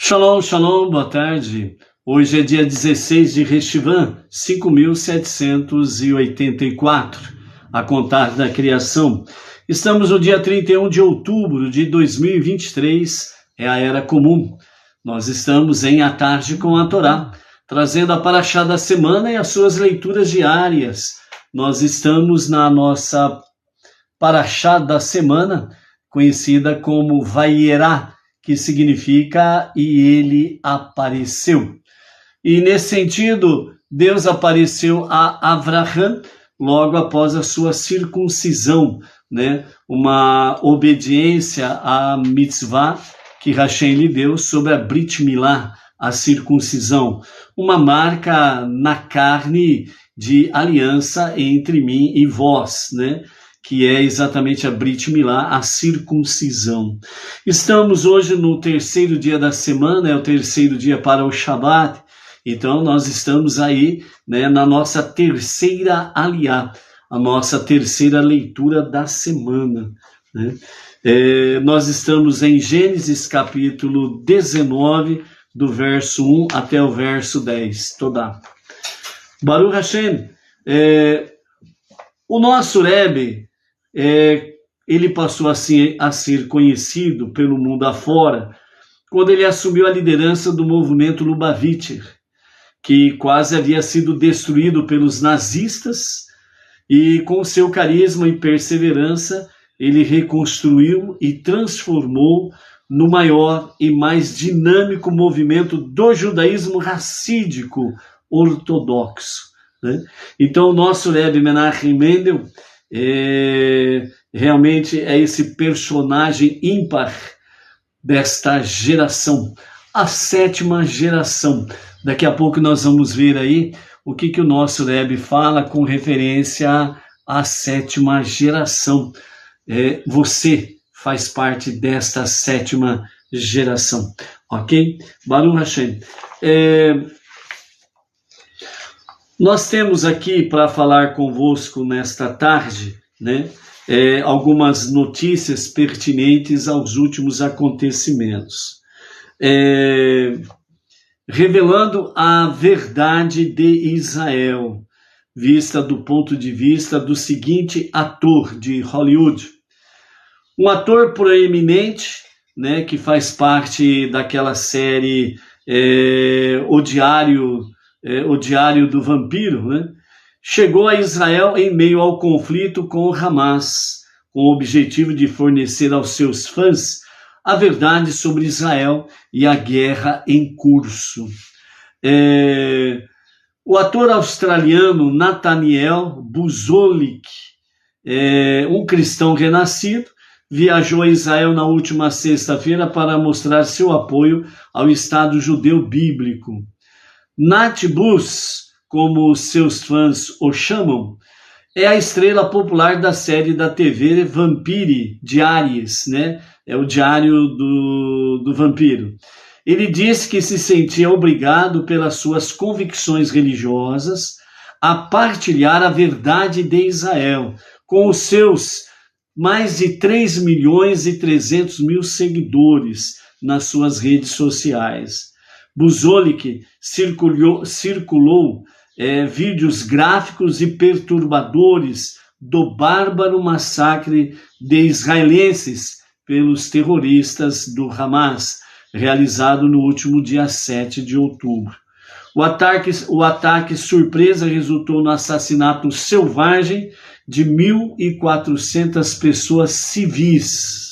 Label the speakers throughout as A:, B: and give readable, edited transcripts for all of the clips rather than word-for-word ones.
A: Shalom, shalom, boa tarde. Hoje é dia 16 de Reshivã, 5.784, a contar da criação. Estamos no dia 31 de outubro de 2023, é a Era Comum. Nós estamos em A Tarde com a Torá, trazendo a Parashá da semana e as suas leituras diárias. Nós estamos na nossa Parashá da semana, conhecida como Vayerá, que significa e ele apareceu. E nesse sentido, Deus apareceu a Avraham logo após a sua circuncisão, né? Uma obediência à mitzvah que Hashem lhe deu sobre a Brit Milá, a circuncisão, uma marca na carne de aliança entre mim e vós, né? Que é exatamente a Brit Milá, a circuncisão. Estamos hoje no terceiro dia da semana, é o terceiro dia para o Shabat, então nós estamos aí, né, na nossa terceira aliá, a nossa terceira leitura da semana, né? Nós estamos em Gênesis capítulo 19, do verso 1 até o verso 10, Todá. Baruch Hashem, o nosso Rebbe, ele passou assim a ser conhecido pelo mundo afora quando ele assumiu a liderança do movimento Lubavitcher, que quase havia sido destruído pelos nazistas, e com seu carisma e perseverança ele reconstruiu e transformou no maior e mais dinâmico movimento do judaísmo racídico ortodoxo, né? Então o nosso Rebbe Menachem Mendel realmente é esse personagem ímpar desta geração, a sétima geração. Daqui a pouco nós vamos ver aí o que o nosso Rebbe fala com referência à sétima geração. Você faz parte desta sétima geração, ok? Baruch Hashem. Nós temos aqui para falar convosco nesta tarde, né, algumas notícias pertinentes aos últimos acontecimentos, revelando a verdade de Israel, vista do ponto de vista do seguinte ator de Hollywood, um ator proeminente, né, que faz parte daquela série O Diário do Vampiro, né? Chegou a Israel em meio ao conflito com o Hamas, com o objetivo de fornecer aos seus fãs a verdade sobre Israel e a guerra em curso. O ator australiano Nathaniel Buzolik, um cristão renascido, viajou a Israel na última sexta-feira para mostrar seu apoio ao Estado judeu bíblico. Nat Bus, como seus fãs o chamam, é a estrela popular da série da TV Vampire Diaries, né? É o Diário do Vampiro. Ele disse que se sentia obrigado pelas suas convicções religiosas a partilhar a verdade de Israel com os seus mais de 3.300.000 seguidores nas suas redes sociais. Buzolik circulou vídeos gráficos e perturbadores do bárbaro massacre de israelenses pelos terroristas do Hamas, realizado no último dia 7 de outubro. O ataque surpresa resultou no assassinato selvagem de 1.400 pessoas civis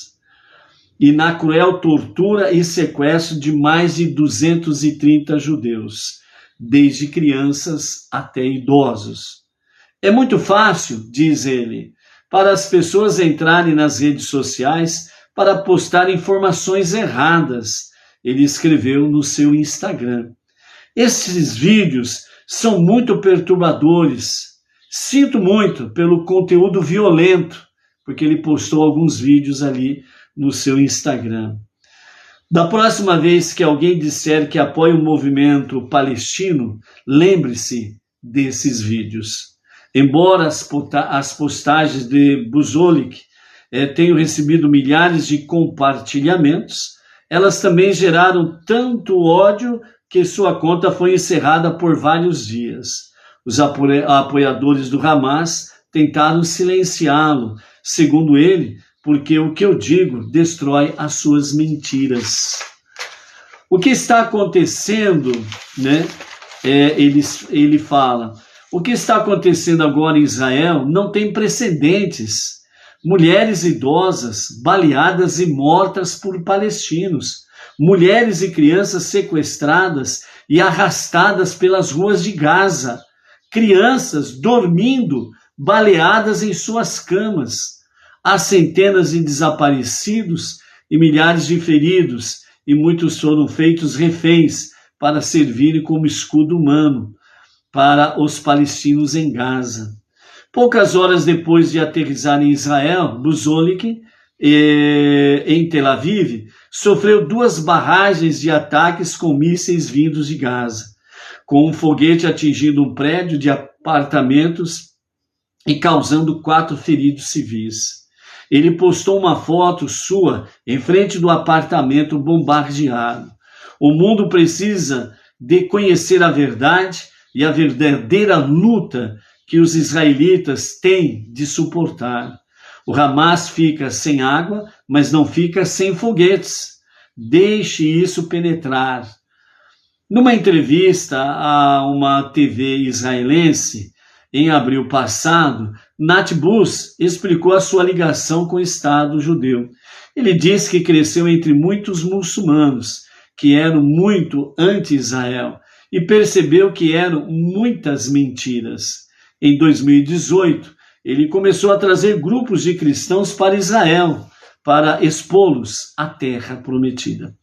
A: e na cruel tortura e sequestro de mais de 230 judeus, desde crianças até idosos. É muito fácil, diz ele, para as pessoas entrarem nas redes sociais para postar informações erradas, ele escreveu no seu Instagram. Esses vídeos são muito perturbadores. Sinto muito pelo conteúdo violento, porque ele postou alguns vídeos ali no seu Instagram. Da próxima vez que alguém disser que apoia o movimento palestino, lembre-se desses vídeos. Embora as postagens de Buzolik tenham recebido milhares de compartilhamentos, elas também geraram tanto ódio que sua conta foi encerrada por vários dias. Os apoiadores do Hamas tentaram silenciá-lo, segundo ele, porque o que eu digo destrói as suas mentiras. O que está acontecendo, né? Ele fala, o que está acontecendo agora em Israel não tem precedentes. Mulheres idosas baleadas e mortas por palestinos, mulheres e crianças sequestradas e arrastadas pelas ruas de Gaza, crianças dormindo baleadas em suas camas. Há centenas de desaparecidos e milhares de feridos, e muitos foram feitos reféns para servirem como escudo humano para os palestinos em Gaza. Poucas horas depois de aterrissar em Israel, Buzolik, em Tel Aviv, sofreu 2 barragens de ataques com mísseis vindos de Gaza, com um foguete atingindo um prédio de apartamentos e causando 4 feridos civis. Ele postou uma foto sua em frente do apartamento bombardeado. O mundo precisa de conhecer a verdade e a verdadeira luta que os israelitas têm de suportar. O Hamas fica sem água, mas não fica sem foguetes. Deixe isso penetrar. Numa entrevista a uma TV israelense, em abril passado, Nat Bus explicou a sua ligação com o Estado judeu. Ele disse que cresceu entre muitos muçulmanos, que eram muito anti-Israel, e percebeu que eram muitas mentiras. Em 2018, ele começou a trazer grupos de cristãos para Israel, para expô-los à terra prometida.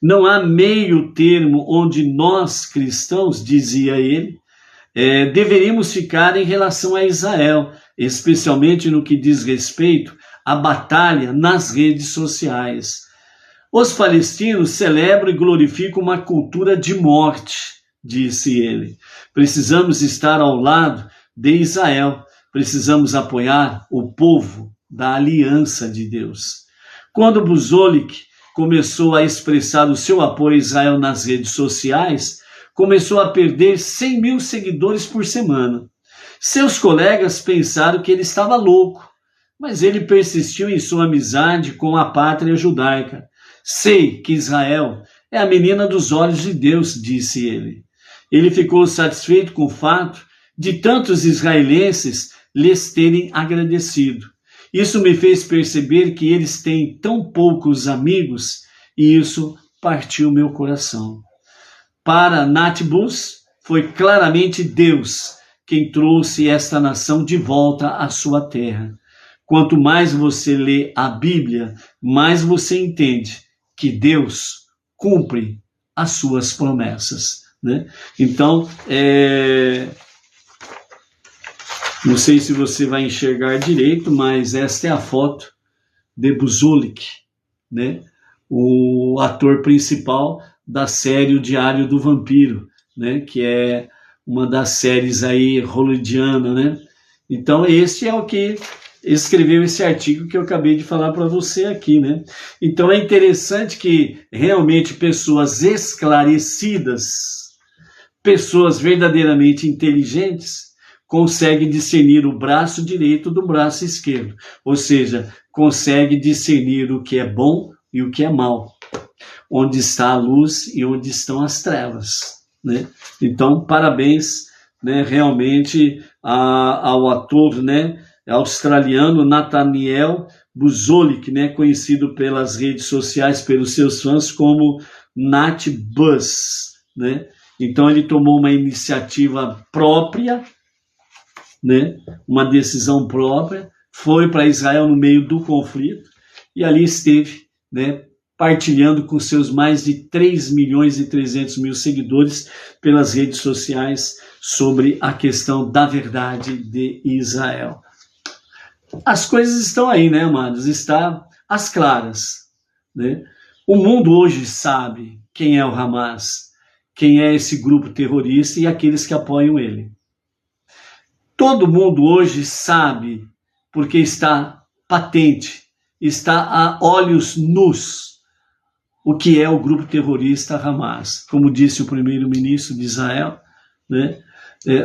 A: Não há meio termo onde nós, cristãos, dizia ele, deveríamos ficar em relação a Israel, especialmente no que diz respeito à batalha nas redes sociais. Os palestinos celebram e glorificam uma cultura de morte, disse ele. Precisamos estar ao lado de Israel, precisamos apoiar o povo da aliança de Deus. Quando Buzolik começou a expressar o seu apoio a Israel nas redes sociais, começou a perder 100 mil seguidores por semana. Seus colegas pensaram que ele estava louco, mas ele persistiu em sua amizade com a pátria judaica. Sei que Israel é a menina dos olhos de Deus, disse ele. Ele ficou satisfeito com o fato de tantos israelenses lhes terem agradecido. Isso me fez perceber que eles têm tão poucos amigos e isso partiu meu coração. Para Nat Bus, foi claramente Deus quem trouxe esta nação de volta à sua terra. Quanto mais você lê a Bíblia, mais você entende que Deus cumpre as suas promessas, né? Então, não sei se você vai enxergar direito, mas esta é a foto de Buzolik, né? O ator principal da série O Diário do Vampiro, né? Que é uma das séries aí hollywoodiana, né? Então, esse é o que escreveu esse artigo que eu acabei de falar para você aqui, né? Então, é interessante que realmente pessoas esclarecidas, pessoas verdadeiramente inteligentes, consegue discernir o braço direito do braço esquerdo, ou seja, consegue discernir o que é bom e o que é mal, onde está a luz e onde estão as trevas, né? Então, parabéns, né, realmente ao ator, né, australiano Nathaniel Buzolik, né, conhecido pelas redes sociais, pelos seus fãs como Nat Bus, né? Então, ele tomou uma iniciativa própria, né, uma decisão própria, foi para Israel no meio do conflito e ali esteve, né, partilhando com seus mais de 3.300.000 seguidores pelas redes sociais sobre a questão da verdade de Israel. As coisas estão aí, né, amados? Está às claras, né? O mundo hoje sabe quem é o Hamas, quem é esse grupo terrorista e aqueles que apoiam ele. Todo mundo hoje sabe, porque está patente, está a olhos nus, o que é o grupo terrorista Hamas. Como disse o primeiro-ministro de Israel, né?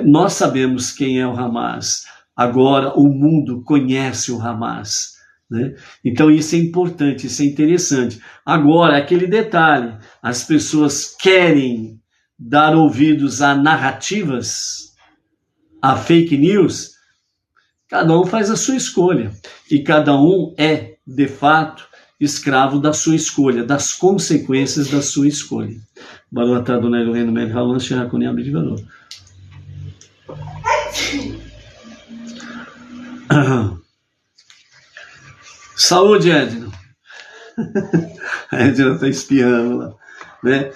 A: Nós sabemos quem é o Hamas. Agora o mundo conhece o Hamas, né? Então isso é importante, isso é interessante. Agora, aquele detalhe, as pessoas querem dar ouvidos a narrativas, a fake news, cada um faz a sua escolha. E cada um é, de fato, escravo da sua escolha, das consequências da sua escolha. Baruch atah Adonai Eloheinu melech haolam asher hakol amid v'lo. Saúde, Edno. A Edna está espiando lá, né?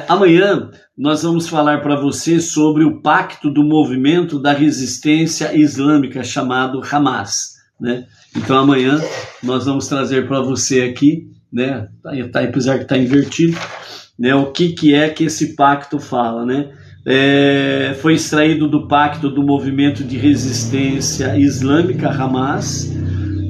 A: Amanhã nós vamos falar para você sobre o pacto do movimento da resistência islâmica chamado Hamas, né? Então amanhã nós vamos trazer para você aqui, né? Apesar que está invertido, né? O que é que esse pacto fala, né? Foi extraído do pacto do movimento de resistência islâmica Hamas,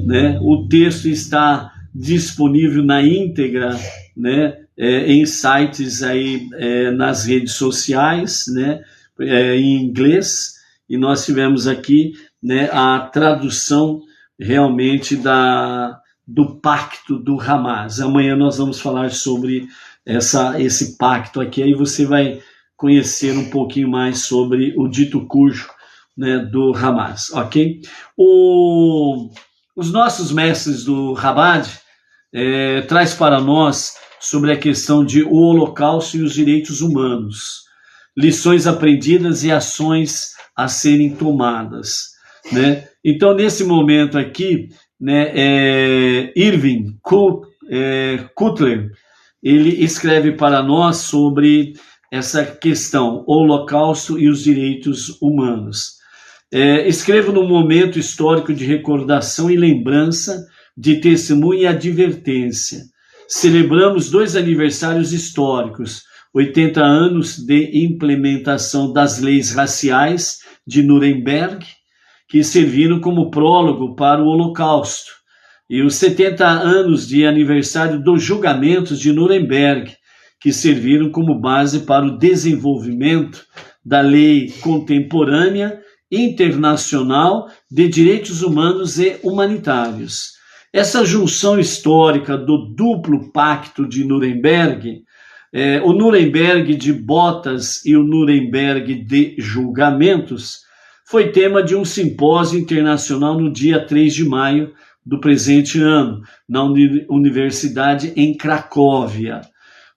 A: né? O texto está disponível na íntegra, né? Em sites aí, nas redes sociais, né? Em inglês, e nós tivemos aqui, né, a tradução realmente do pacto do Hamas. Amanhã nós vamos falar sobre esse pacto aqui, aí você vai conhecer um pouquinho mais sobre o dito cujo, né, do Hamas, ok? Os nossos mestres do Chabad traz para nós sobre a questão de o Holocausto e os direitos humanos, lições aprendidas e ações a serem tomadas, né? Então, nesse momento aqui, né, Irving Cutler, ele escreve para nós sobre essa questão, o Holocausto e os direitos humanos. Escrevo num momento histórico de recordação e lembrança, de testemunho e advertência. Celebramos 2 aniversários históricos, 80 anos de implementação das leis raciais de Nuremberg, que serviram como prólogo para o Holocausto, e os 70 anos de aniversário dos julgamentos de Nuremberg, que serviram como base para o desenvolvimento da lei contemporânea internacional de direitos humanos e humanitários. Essa junção histórica do duplo pacto de Nuremberg, o Nuremberg de botas e o Nuremberg de julgamentos, foi tema de um simpósio internacional no dia 3 de maio do presente ano, na Universidade em Cracóvia.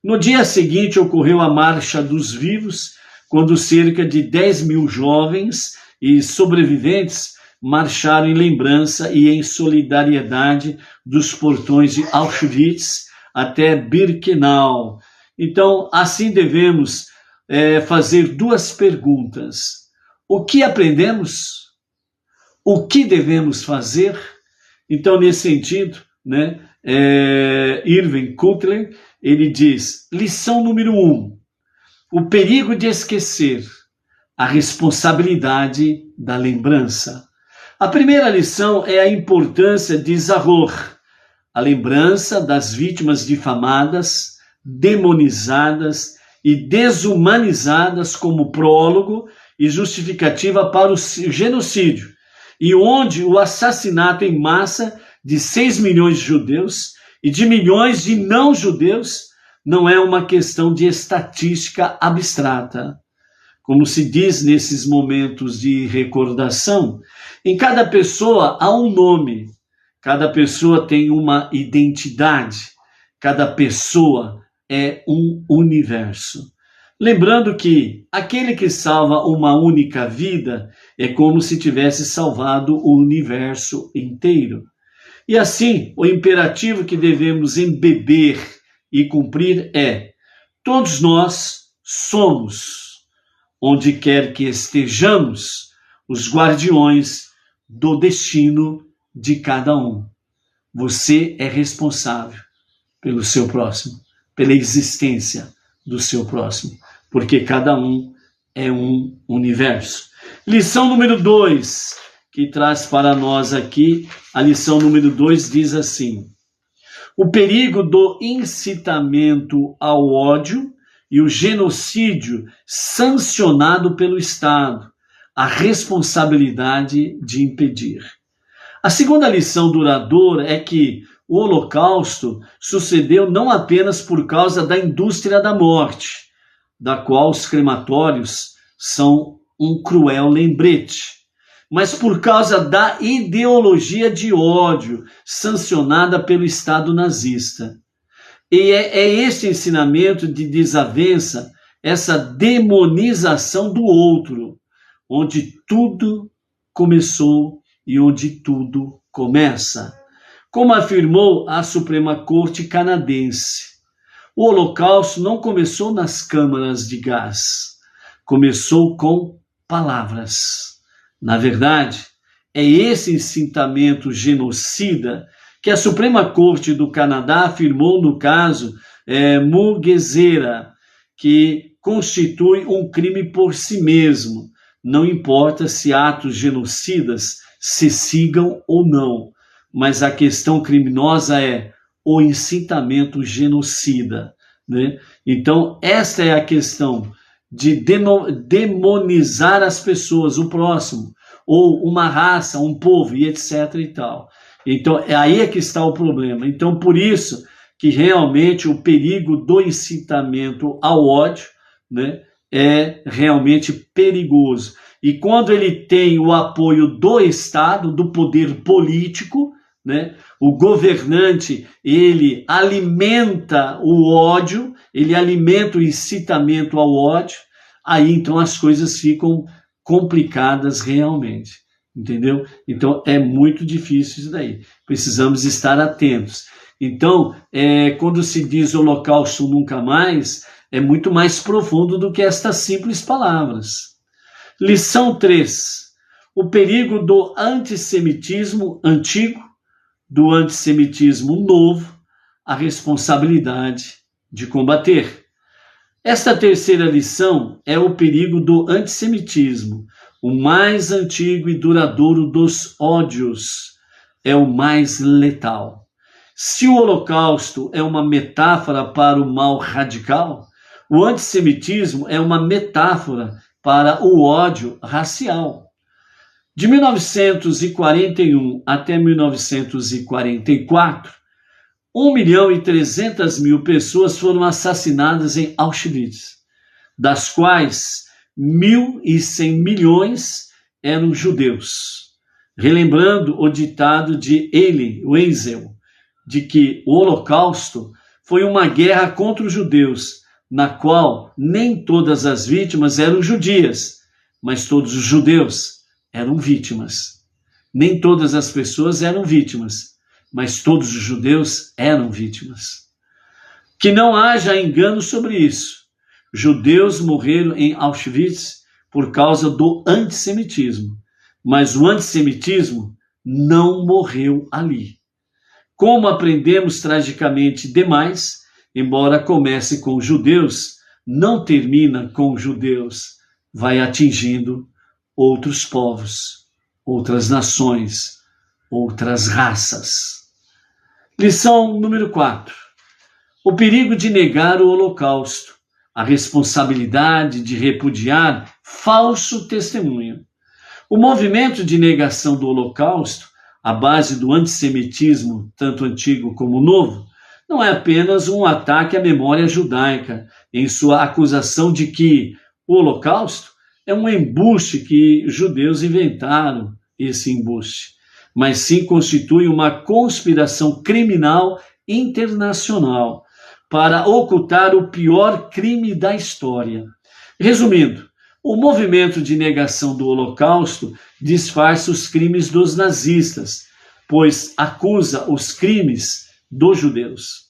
A: No dia seguinte ocorreu a Marcha dos Vivos, quando cerca de 10 mil jovens e sobreviventes marcharam em lembrança e em solidariedade dos portões de Auschwitz até Birkenau. Então, assim devemos fazer 2 perguntas. O que aprendemos? O que devemos fazer? Então, nesse sentido, né, Irving Cutler, ele diz, lição número 1, o perigo de esquecer, a responsabilidade da lembrança. A primeira lição é a importância de Zahor, a lembrança das vítimas difamadas, demonizadas e desumanizadas como prólogo e justificativa para o genocídio, e onde o assassinato em massa de 6 milhões de judeus e de milhões de não-judeus não é uma questão de estatística abstrata. Como se diz nesses momentos de recordação, em cada pessoa há um nome, cada pessoa tem uma identidade, cada pessoa é um universo. Lembrando que aquele que salva uma única vida é como se tivesse salvado o universo inteiro. E assim, o imperativo que devemos embeber e cumprir é: todos nós somos, onde quer que estejamos, os guardiões do destino de cada um. Você é responsável pelo seu próximo, pela existência do seu próximo, porque cada um é um universo. Lição número 2, que traz para nós aqui, a lição número 2 diz assim: o perigo do incitamento ao ódio e o genocídio sancionado pelo Estado, a responsabilidade de impedir. A segunda lição duradoura é que o Holocausto sucedeu não apenas por causa da indústria da morte, da qual os crematórios são um cruel lembrete, mas por causa da ideologia de ódio sancionada pelo Estado nazista. E é este ensinamento de desavença, essa demonização do outro, onde tudo começou e onde tudo começa. Como afirmou a Suprema Corte canadense, o Holocausto não começou nas câmaras de gás, começou com palavras. Na verdade, é esse incitamento genocida que a Suprema Corte do Canadá afirmou no caso Mugesera, que constitui um crime por si mesmo, não importa se atos genocidas se sigam ou não, mas a questão criminosa é o incitamento genocida, né? Então, esta é a questão de demonizar as pessoas, o próximo, ou uma raça, um povo, e etc. e tal. Então, aí é que está o problema. Então, por isso que realmente o perigo do incitamento ao ódio, né, é realmente perigoso. E quando ele tem o apoio do Estado, do poder político, né, o governante, ele alimenta o ódio, ele alimenta o incitamento ao ódio, aí então as coisas ficam complicadas realmente, entendeu? Então é muito difícil isso daí, precisamos estar atentos. Então, quando se diz Holocausto nunca mais, é muito mais profundo do que estas simples palavras. Lição 3. O perigo do antissemitismo antigo, do antissemitismo novo, a responsabilidade de combater. Esta terceira lição é o perigo do antissemitismo, o mais antigo e duradouro dos ódios, é o mais letal. Se o Holocausto é uma metáfora para o mal radical, o antissemitismo é uma metáfora para o ódio racial. De 1941 até 1944, 1.300.000 pessoas foram assassinadas em Auschwitz, das quais 1.100 milhões eram judeus. Relembrando o ditado de Elie Wiesel, de que o Holocausto foi uma guerra contra os judeus, na qual nem todas as vítimas eram judias, mas todos os judeus eram vítimas. Nem todas as pessoas eram vítimas, mas todos os judeus eram vítimas. Que não haja engano sobre isso. Judeus morreram em Auschwitz por causa do antissemitismo, mas o antissemitismo não morreu ali. Como aprendemos tragicamente demais, embora comece com judeus, não termina com judeus, vai atingindo outros povos, outras nações, outras raças. Lição número 4. O perigo de negar o Holocausto, a responsabilidade de repudiar falso testemunho. O movimento de negação do Holocausto, à base do antissemitismo, tanto antigo como novo, não é apenas um ataque à memória judaica, em sua acusação de que o Holocausto é um embuste que judeus inventaram, esse embuste, mas sim constitui uma conspiração criminal internacional para ocultar o pior crime da história. Resumindo, o movimento de negação do Holocausto disfarça os crimes dos nazistas, pois acusa os crimes dos judeus.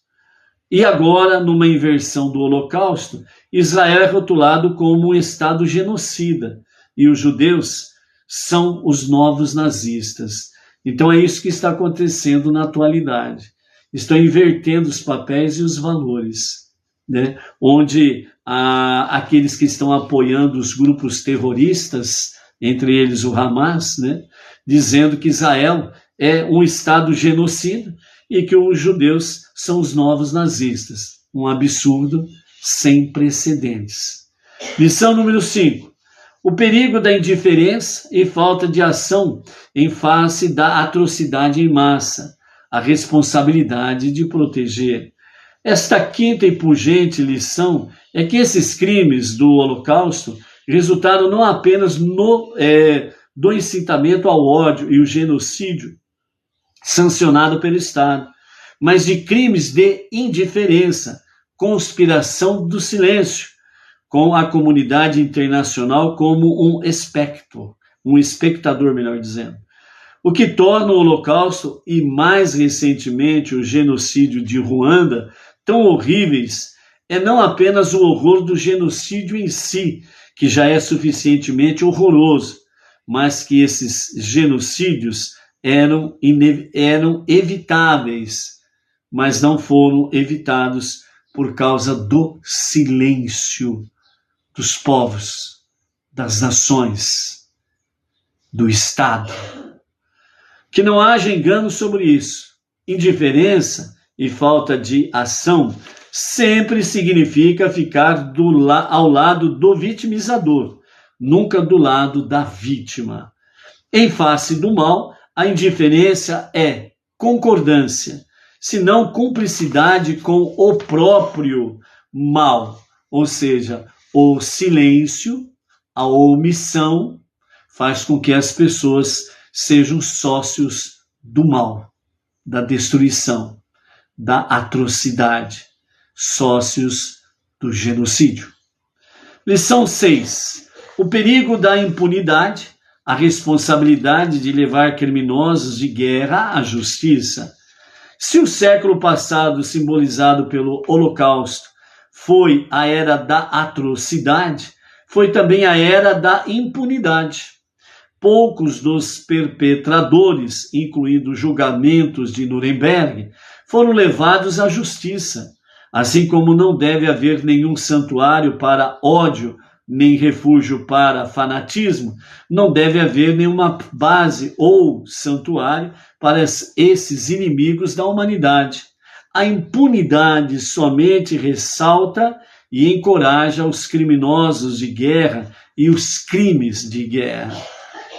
A: E agora, numa inversão do Holocausto, Israel é rotulado como um Estado genocida e os judeus são os novos nazistas. Então é isso que está acontecendo na atualidade. Estão invertendo os papéis e os valores, né? Onde aqueles que estão apoiando os grupos terroristas, entre eles o Hamas, né? Dizendo que Israel é um Estado genocida e que os judeus são os novos nazistas. Um absurdo sem precedentes. Lição número 5. O perigo da indiferença e falta de ação em face da atrocidade em massa. A responsabilidade de proteger. Esta quinta e pungente lição é que esses crimes do Holocausto resultaram não apenas do incitamento ao ódio e o genocídio sancionado pelo Estado, mas de crimes de indiferença, conspiração do silêncio, com a comunidade internacional como um espectador, melhor dizendo. O que torna o Holocausto e, mais recentemente, o genocídio de Ruanda tão horríveis é não apenas o horror do genocídio em si, que já é suficientemente horroroso, mas que esses genocídios eram evitáveis, mas não foram evitados por causa do silêncio dos povos, das nações, do Estado. Que não haja engano sobre isso. Indiferença e falta de ação sempre significa ficar ao lado do vitimizador, nunca do lado da vítima. Em face do mal, a indiferença é concordância, se não cumplicidade com o próprio mal, ou seja, o silêncio, a omissão, faz com que as pessoas sejam sócios do mal, da destruição, da atrocidade, sócios do genocídio. Lição 6. O perigo da impunidade, a responsabilidade de levar criminosos de guerra à justiça. Se o século passado, simbolizado pelo Holocausto, foi a era da atrocidade, foi também a era da impunidade. Poucos dos perpetradores, incluindo julgamentos de Nuremberg, foram levados à justiça, assim como não deve haver nenhum santuário para ódio, nem refúgio para fanatismo, não deve haver nenhuma base ou santuário para esses inimigos da humanidade. A impunidade somente ressalta e encoraja os criminosos de guerra e os crimes de guerra.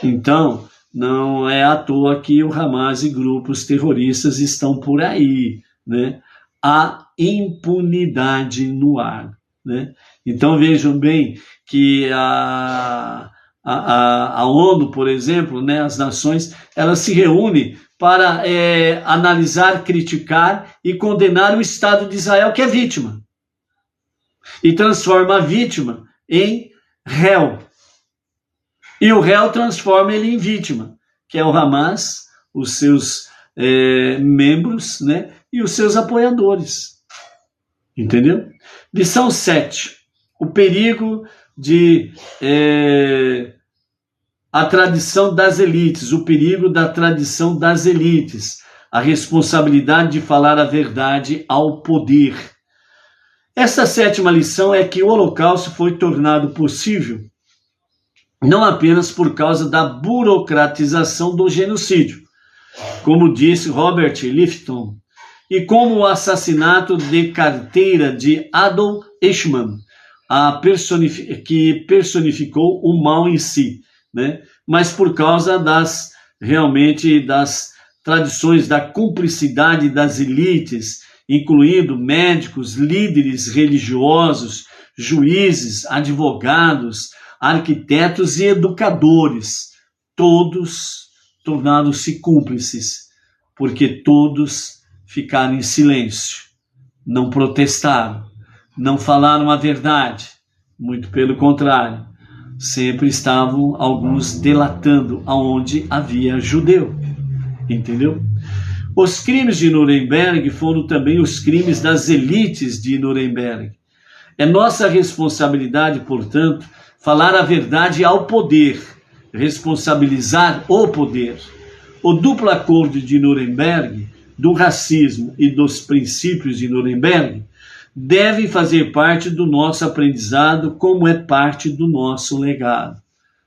A: Então, não é à toa que o Hamas e grupos terroristas estão por aí, né? A impunidade no ar, né? Então, vejam bem que a ONU, por exemplo, né, as nações, elas se reúnem para analisar, criticar e condenar o Estado de Israel, que é vítima, e transforma a vítima em réu. E o réu transforma ele em vítima, que é o Hamas, os seus membros, né, e os seus apoiadores. Entendeu? Lição 7. O perigo de a tradição das elites, o perigo da tradição das elites, a responsabilidade de falar a verdade ao poder. Essa 7ª lição é que o Holocausto foi tornado possível não apenas por causa da burocratização do genocídio, como disse Robert Lifton, e como o assassinato de carteira de Adolf Eichmann, que personificou o mal em si, né? Mas por causa das tradições da cumplicidade das elites, incluindo médicos, líderes religiosos, juízes, advogados, arquitetos e educadores, todos tornaram-se cúmplices, porque todos ficaram em silêncio, não protestaram, não falaram a verdade, muito pelo contrário, sempre estavam alguns delatando aonde havia judeu, entendeu? Os crimes de Nuremberg foram também os crimes das elites de Nuremberg. É nossa responsabilidade, portanto, falar a verdade ao poder, responsabilizar o poder. O duplo acordo de Nuremberg, do racismo e dos princípios de Nuremberg, devem fazer parte do nosso aprendizado, como é parte do nosso legado.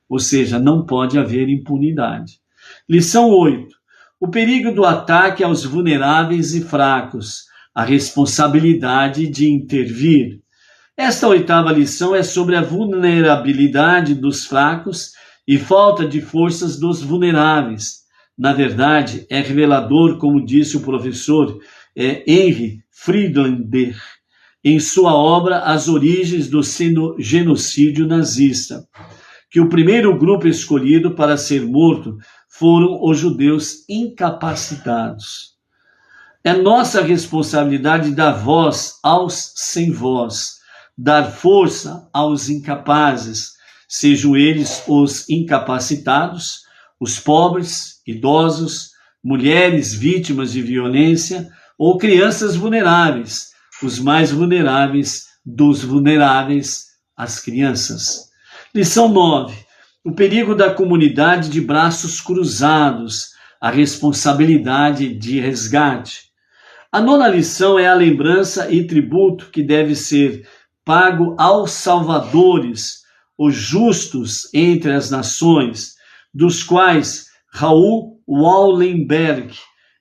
A: Ou seja, não pode haver impunidade. Lição 8. o perigo do ataque aos vulneráveis e fracos, a responsabilidade de intervir. Esta oitava lição é sobre a vulnerabilidade dos fracos e falta de forças dos vulneráveis. Na verdade, é revelador, como disse o professor Henry Friedlander, em sua obra As Origens do Genocídio Nazista, que o primeiro grupo escolhido para ser morto foram os judeus incapacitados. É nossa responsabilidade dar voz aos sem voz, dar força aos incapazes, sejam eles os incapacitados, os pobres, idosos, mulheres vítimas de violência ou crianças vulneráveis, os mais vulneráveis dos vulneráveis, as crianças. Lição 9. O perigo da comunidade de braços cruzados, a responsabilidade de resgate. A nona lição é a lembrança e tributo que deve ser pago aos salvadores, os justos entre as nações, dos quais Raul Wallenberg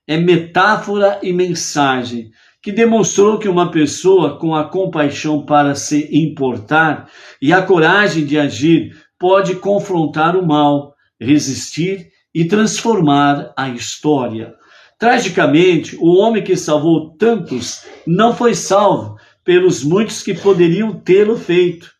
A: é metáfora e mensagem, que demonstrou que uma pessoa com a compaixão para se importar e a coragem de agir pode confrontar o mal, resistir e transformar a história. Tragicamente, o homem que salvou tantos não foi salvo pelos muitos que poderiam tê-lo feito.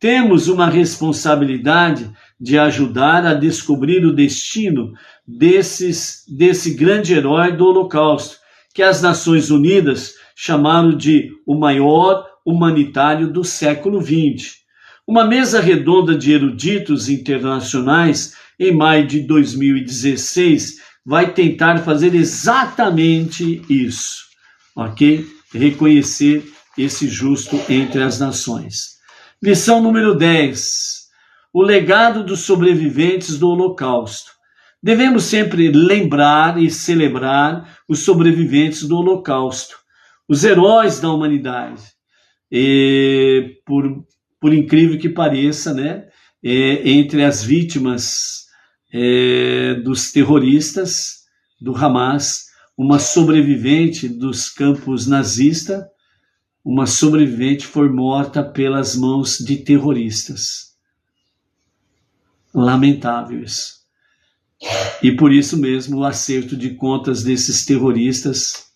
A: Temos uma responsabilidade de ajudar a descobrir o destino desse grande herói do Holocausto, que as Nações Unidas chamaram de o maior humanitário do século XX. Uma mesa redonda de eruditos internacionais, em maio de 2016, vai tentar fazer exatamente isso, ok? Reconhecer esse justo entre as nações. Lição número 10. O legado dos sobreviventes do Holocausto. Devemos sempre lembrar e celebrar os sobreviventes do Holocausto, os heróis da humanidade. E, por incrível que pareça, né, entre as vítimas dos terroristas do Hamas, uma sobrevivente dos campos nazistas, uma sobrevivente foi morta pelas mãos de terroristas. Lamentável isso. E por isso mesmo o acerto de contas desses terroristas,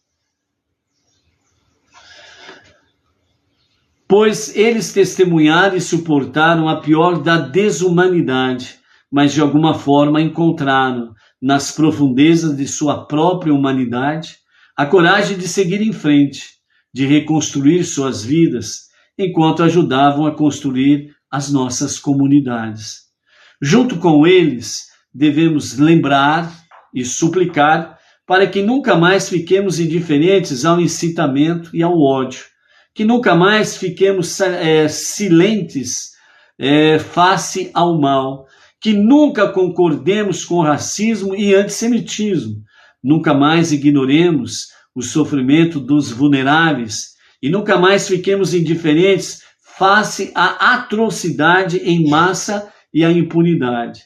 A: pois eles testemunharam e suportaram a pior da desumanidade, mas de alguma forma encontraram nas profundezas de sua própria humanidade a coragem de seguir em frente, de reconstruir suas vidas, enquanto ajudavam a construir as nossas comunidades. Junto com eles, devemos lembrar e suplicar para que nunca mais fiquemos indiferentes ao incitamento e ao ódio, que nunca mais fiquemos silentes face ao mal, que nunca concordemos com racismo e antissemitismo, nunca mais ignoremos o sofrimento dos vulneráveis e nunca mais fiquemos indiferentes face à atrocidade em massa e à impunidade.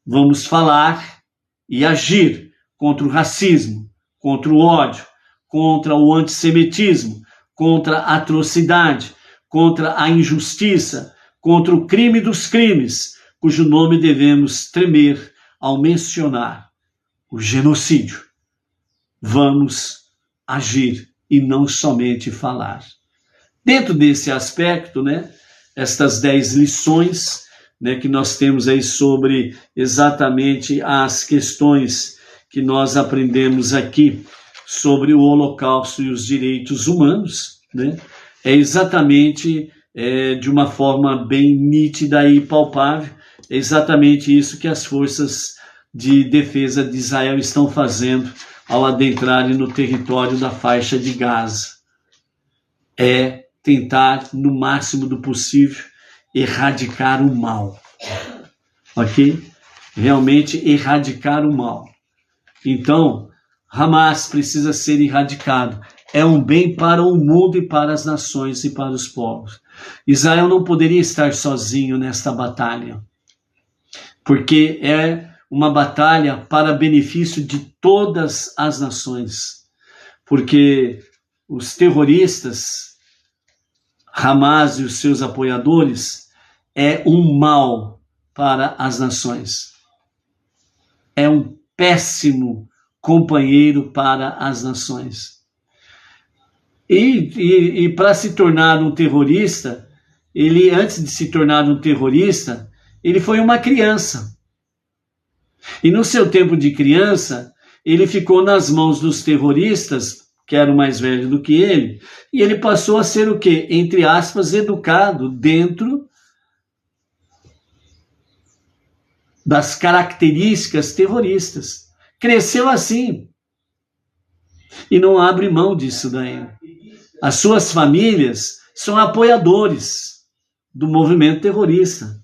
A: Vamos falar e agir contra o racismo, contra o ódio, contra o antissemitismo, contra a atrocidade, contra a injustiça, contra o crime dos crimes, cujo nome devemos tremer ao mencionar o genocídio. Vamos agir e não somente falar. Dentro desse aspecto, né, estas 10 lições, né, que nós temos aí sobre exatamente as questões que nós aprendemos aqui sobre o Holocausto e os direitos humanos, né, é exatamente de uma forma bem nítida e palpável, é exatamente isso que as forças de defesa de Israel estão fazendo ao adentrarem no território da faixa de Gaza. É tentar, no máximo do possível, erradicar o mal. Ok? Realmente erradicar o mal. Então, Hamas precisa ser erradicado. É um bem para o mundo e para as nações e para os povos. Israel não poderia estar sozinho nesta batalha, porque é uma batalha para benefício de todas as nações, porque os terroristas, Hamas e os seus apoiadores, é um mal para as nações. É um péssimo companheiro para as nações. E para se tornar um terrorista, ele, antes de se tornar um terrorista, ele foi uma criança. E no seu tempo de criança, ele ficou nas mãos dos terroristas, que eram mais velhos do que ele, e ele passou a ser o quê? Entre aspas, educado dentro das características terroristas. Cresceu assim. E não abre mão disso daí. As suas famílias são apoiadores do movimento terrorista.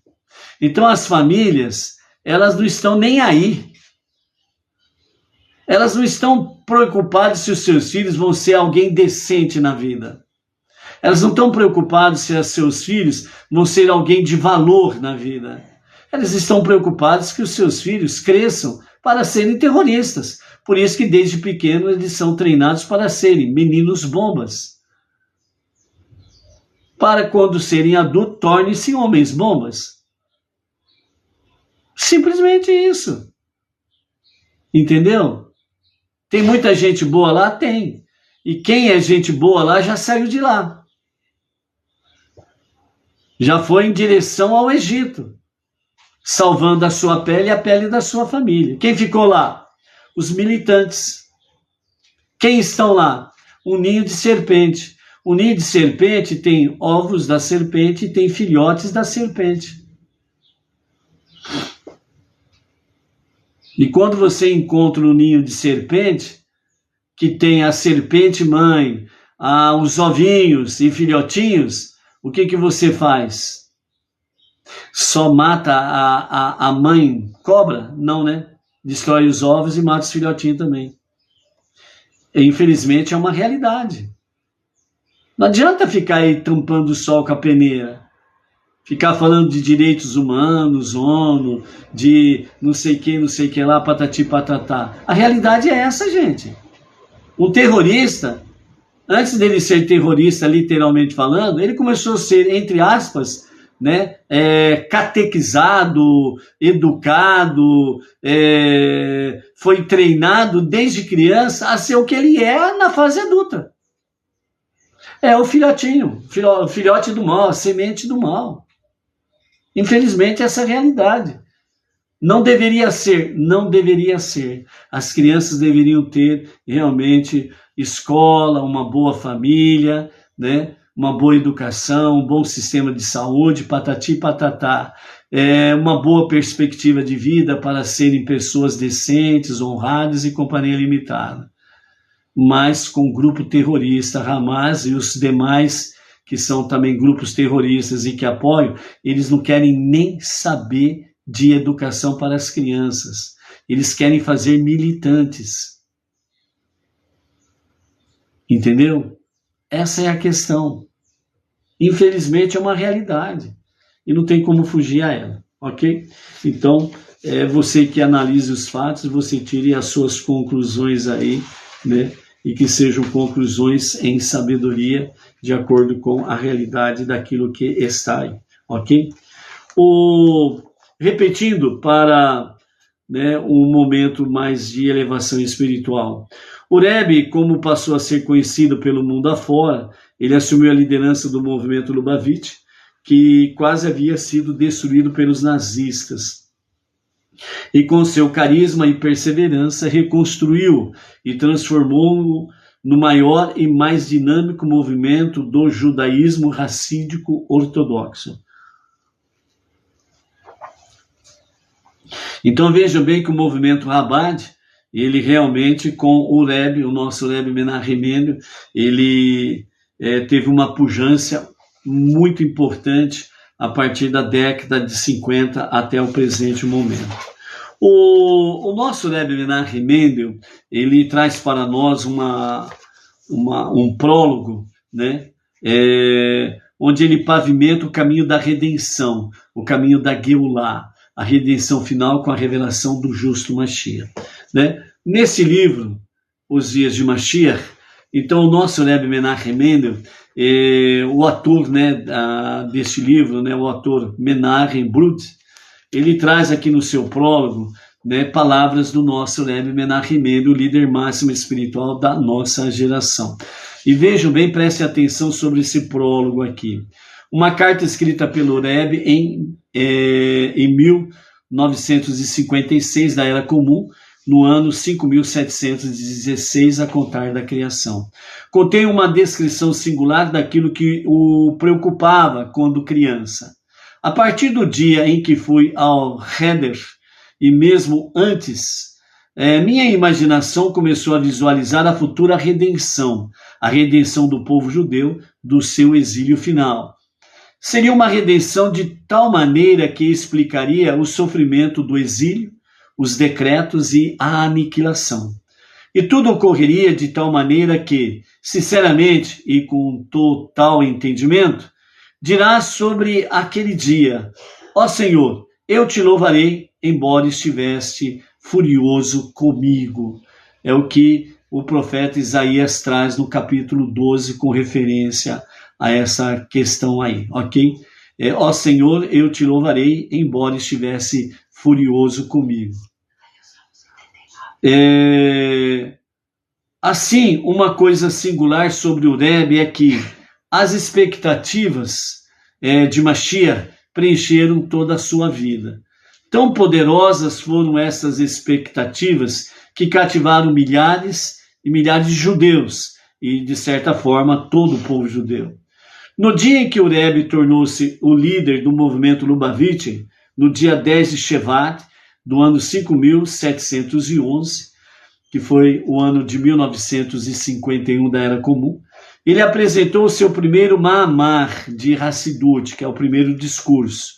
A: Então as famílias, elas não estão nem aí. Elas não estão preocupadas se os seus filhos vão ser alguém decente na vida. Elas não estão preocupadas se os seus filhos vão ser alguém de valor na vida. Elas estão preocupadas que os seus filhos cresçam para serem terroristas. Por isso que desde pequeno eles são treinados para serem meninos bombas. Para quando serem adultos, tornem-se homens bombas. Simplesmente isso. Entendeu? Tem muita gente boa lá? Tem. E quem é gente boa lá já saiu de lá. Já foi em direção ao Egito, salvando a sua pele e a pele da sua família. Quem ficou lá? Os militantes. Quem estão lá? Um ninho de serpente. O ninho de serpente tem ovos da serpente e tem filhotes da serpente. E quando você encontra um ninho de serpente, que tem a serpente mãe, os ovinhos e filhotinhos, o que você faz? Só mata a mãe cobra? Não, né? Destrói os ovos e mata os filhotinhos também. E, infelizmente, é uma realidade. Não adianta ficar aí tampando o sol com a peneira. Ficar falando de direitos humanos, ONU, de não sei que lá, patati patatá. A realidade é essa, gente. Um terrorista, antes dele ser terrorista, literalmente falando, ele começou a ser, entre aspas, né, catequizado, educado, foi treinado desde criança a ser o que ele é na fase adulta. É o filhotinho, o filhote do mal, a semente do mal. Infelizmente, essa é a realidade. Não deveria ser, não deveria ser. As crianças deveriam ter realmente escola, uma boa família, né? Uma boa educação, um bom sistema de saúde, patati patatá, uma boa perspectiva de vida para serem pessoas decentes, honradas e companhia limitada. Mas com o grupo terrorista Hamas e os demais que são também grupos terroristas e que apoiam, eles não querem nem saber de educação para as crianças. Eles querem fazer militantes. Entendeu? Essa é a questão. Infelizmente é uma realidade. E não tem como fugir a ela. Ok? Então, você que analise os fatos, você tire as suas conclusões aí, né? E que sejam conclusões em sabedoria, de acordo com a realidade daquilo que está aí, ok? Repetindo para, né, um momento mais de elevação espiritual. O Rebbe, como passou a ser conhecido pelo mundo afora, ele assumiu a liderança do movimento Lubavitch, que quase havia sido destruído pelos nazistas. E com seu carisma e perseverança reconstruiu e transformou-o no maior e mais dinâmico movimento do judaísmo racídico ortodoxo. Então vejam bem que o movimento Chabad, ele realmente com o Rebbe, o nosso Rebbe Menachem Mendel, ele teve uma pujança muito importante a partir da década de 50 até o presente momento. O nosso Rebbe Menachem Mendel, ele traz para nós um prólogo, né? Onde ele pavimenta o caminho da redenção, o caminho da Geulah, a redenção final com a revelação do justo Mashiach, né? Nesse livro, Os Dias de Mashiach, então o nosso Rebbe Menachem Mendel, o autor, né, deste livro, né, o autor Menachem Brut, ele traz aqui no seu prólogo, né, palavras do nosso Rebbe Menachem Mendel, o líder máximo espiritual da nossa geração. E vejam bem, prestem atenção sobre esse prólogo aqui. Uma carta escrita pelo Rebbe em 1956, da Era Comum, no ano 5.716, a contar da criação. Contém uma descrição singular daquilo que o preocupava quando criança. A partir do dia em que fui ao Heder, e mesmo antes, minha imaginação começou a visualizar a futura redenção, a redenção do povo judeu do seu exílio final. Seria uma redenção de tal maneira que explicaria o sofrimento do exílio, os decretos e a aniquilação. E tudo ocorreria de tal maneira que, sinceramente e com total entendimento, dirá sobre aquele dia: ó Senhor, eu te louvarei, embora estiveste furioso comigo. É o que o profeta Isaías traz no capítulo 12 com referência a essa questão aí, ok? Ó Senhor, eu te louvarei, embora estivesse furioso comigo. Assim, uma coisa singular sobre o Rebbe é que as expectativas de Mashiach preencheram toda a sua vida. Tão poderosas foram essas expectativas que cativaram milhares e milhares de judeus e, de certa forma, todo o povo judeu. No dia em que o Rebbe tornou-se o líder do movimento Lubavitcher, no dia 10 de Shevat, do ano 5.711, que foi o ano de 1951 da Era Comum, ele apresentou o seu primeiro Ma'amar de Hassidut, que é o primeiro discurso,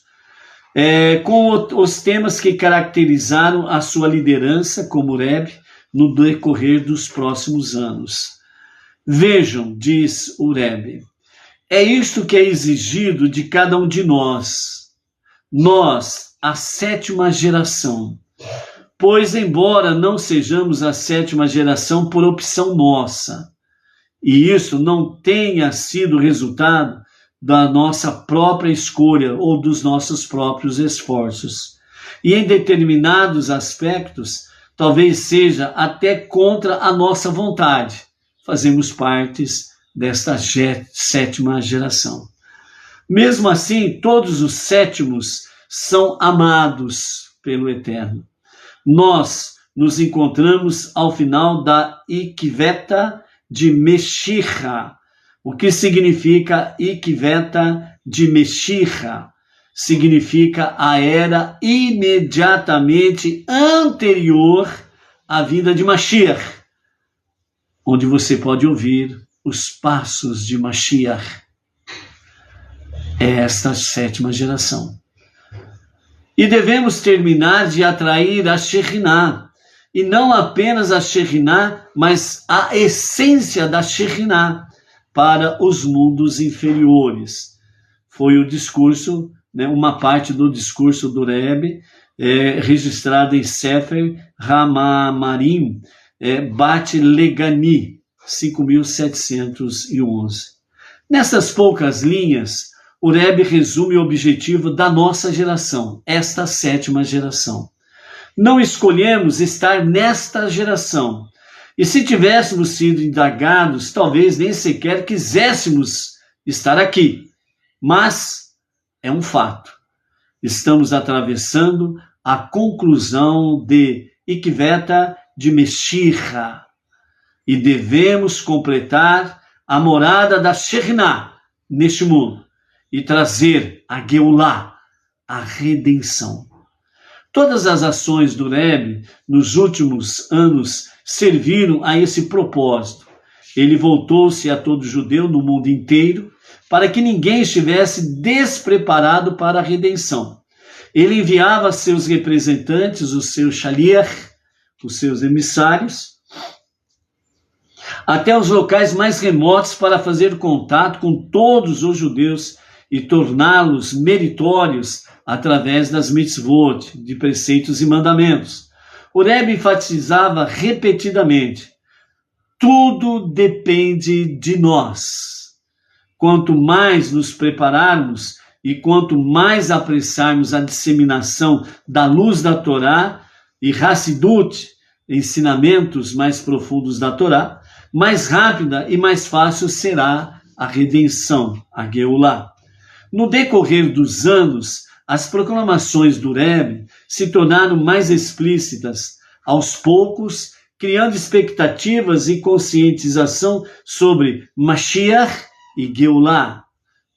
A: com os temas que caracterizaram a sua liderança como Rebbe no decorrer dos próximos anos. Vejam, diz o Rebbe, é isto que é exigido de cada um de nós, a sétima geração, pois embora não sejamos a sétima geração por opção nossa, e isso não tenha sido resultado da nossa própria escolha ou dos nossos próprios esforços, e em determinados aspectos, talvez seja até contra a nossa vontade, fazemos parte desta sétima geração. Mesmo assim, todos os sétimos são amados pelo Eterno. Nós nos encontramos ao final da Ikveta de Meshicha. O que significa Ikveta de Meshicha? Significa a era imediatamente anterior à vinda de Mashiach, onde você pode ouvir os passos de Mashiach. É esta sétima geração. E devemos terminar de atrair a Shekhinah, e não apenas a Shekhinah, mas a essência da Shekhinah para os mundos inferiores. Foi o discurso, né, uma parte do discurso do Rebbe, registrado em Sefer Hamamarim, Bat Legani, 5.711. Nessas poucas linhas, o Rebbe resume o objetivo da nossa geração, esta sétima geração. Não escolhemos estar nesta geração, e se tivéssemos sido indagados, talvez nem sequer quiséssemos estar aqui, mas é um fato. Estamos atravessando a conclusão de Ikveta de Meshicha, e devemos completar a morada da Shekhinah neste mundo e trazer a Geulah, a redenção. Todas as ações do Rebbe nos últimos anos serviram a esse propósito. Ele voltou-se a todo judeu no mundo inteiro para que ninguém estivesse despreparado para a redenção. Ele enviava seus representantes, os seus shaliach, os seus emissários, até os locais mais remotos para fazer contato com todos os judeus e torná-los meritórios através das mitzvot, de preceitos e mandamentos. O Rebbe enfatizava repetidamente: tudo depende de nós. Quanto mais nos prepararmos e quanto mais apressarmos a disseminação da luz da Torá e Hassidut, ensinamentos mais profundos da Torá, mais rápida e mais fácil será a redenção, a Geulah. No decorrer dos anos, as proclamações do Rebbe se tornaram mais explícitas, aos poucos, criando expectativas e conscientização sobre Mashiach e Geulah,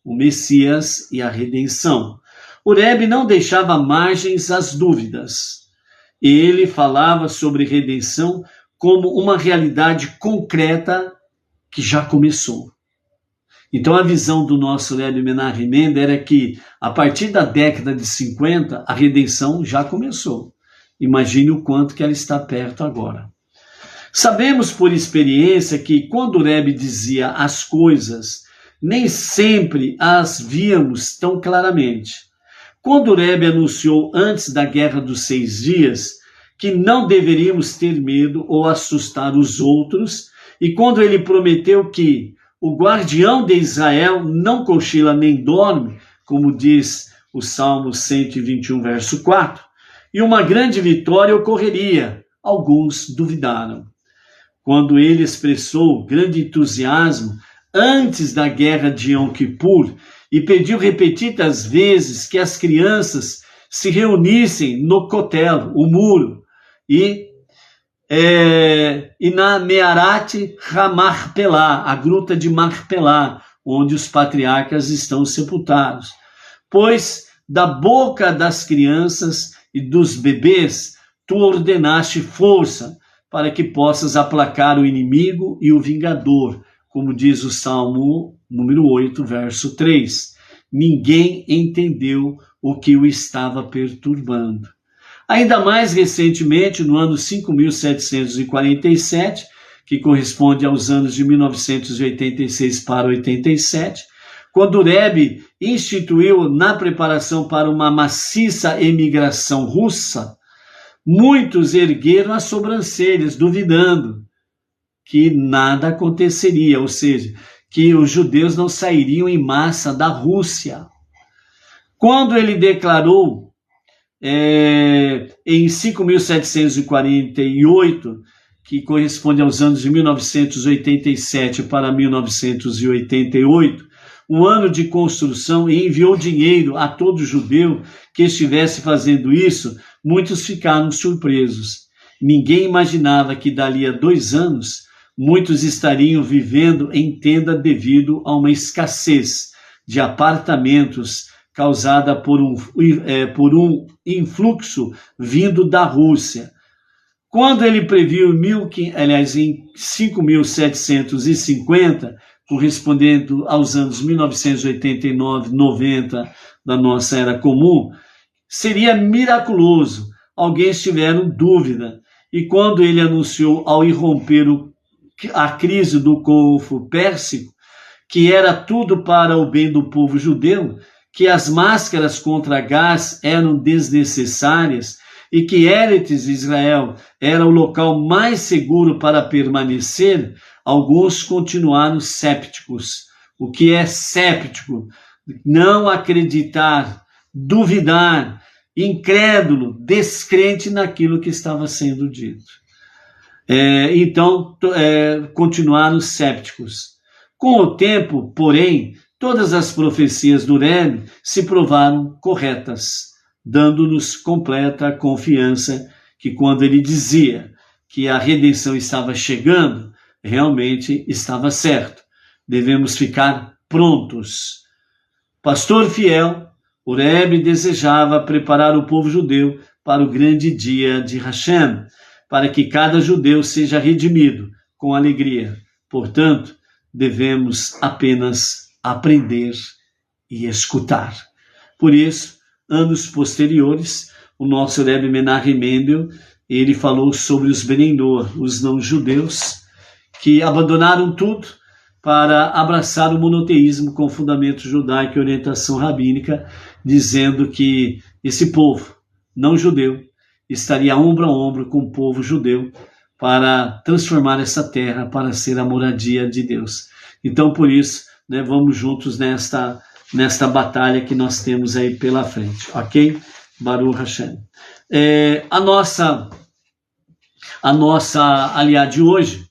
A: o Messias e a redenção. O Rebbe não deixava margens às dúvidas. Ele falava sobre redenção como uma realidade concreta que já começou. Então a visão do nosso Rebbe Menachem Mendel era que, a partir da década de 50, a redenção já começou. Imagine o quanto que ela está perto agora. Sabemos por experiência que quando o Rebbe dizia as coisas, nem sempre as víamos tão claramente. Quando o Rebbe anunciou antes da Guerra dos 6 Dias que não deveríamos ter medo ou assustar os outros, e quando ele prometeu que o guardião de Israel não cochila nem dorme, como diz o Salmo 121, verso 4, e uma grande vitória ocorreria, alguns duvidaram. Quando ele expressou grande entusiasmo antes da guerra de Yom Kippur e pediu repetidas vezes que as crianças se reunissem no Kotel, o muro, e na Mearat HaMachpelah, a gruta de Machpelah, onde os patriarcas estão sepultados. Pois da boca das crianças e dos bebês tu ordenaste força para que possas aplacar o inimigo e o vingador, como diz o Salmo número 8, verso 3. Ninguém entendeu o que o estava perturbando. Ainda mais recentemente, no ano 5.747, que corresponde aos anos de 1986 para 87, quando o Rebbe instituiu na preparação para uma maciça emigração russa, muitos ergueram as sobrancelhas, duvidando que nada aconteceria, ou seja, que os judeus não sairiam em massa da Rússia. Quando ele declarou em 5.748, que corresponde aos anos de 1987 para 1988, um ano de construção, e enviou dinheiro a todo judeu que estivesse fazendo isso, muitos ficaram surpresos. Ninguém imaginava que dali a 2 anos, muitos estariam vivendo em tenda devido a uma escassez de apartamentos causada por um influxo vindo da Rússia. Quando ele previu em 5.750, correspondendo aos anos 1989-90 da nossa Era Comum, seria miraculoso. Alguns tiveram dúvida. E quando ele anunciou, ao irromper a crise do Golfo Pérsico, que era tudo para o bem do povo judeu, que as máscaras contra gás eram desnecessárias e que Eretz Israel era o local mais seguro para permanecer, alguns continuaram cépticos. O que é céptico? Não acreditar, duvidar, incrédulo, descrente naquilo que estava sendo dito. Então, continuaram cépticos. Com o tempo, porém, todas as profecias do Rebbe se provaram corretas, dando-nos completa confiança que quando ele dizia que a redenção estava chegando, realmente estava certo. Devemos ficar prontos. Pastor fiel, o Rebbe desejava preparar o povo judeu para o grande dia de Hashem, para que cada judeu seja redimido com alegria. Portanto, devemos apenas aprender e escutar. Por isso, anos posteriores, o nosso Rebbe Menachem Mendel, ele falou sobre os Bnei Noach, os não-judeus, que abandonaram tudo para abraçar o monoteísmo com fundamento judaico e orientação rabínica, dizendo que esse povo não judeu estaria ombro a ombro com o povo judeu para transformar essa terra para ser a moradia de Deus. Então, por isso, né, vamos juntos nesta batalha que nós temos aí pela frente, ok? Baruch Hashem. A nossa aliá de hoje,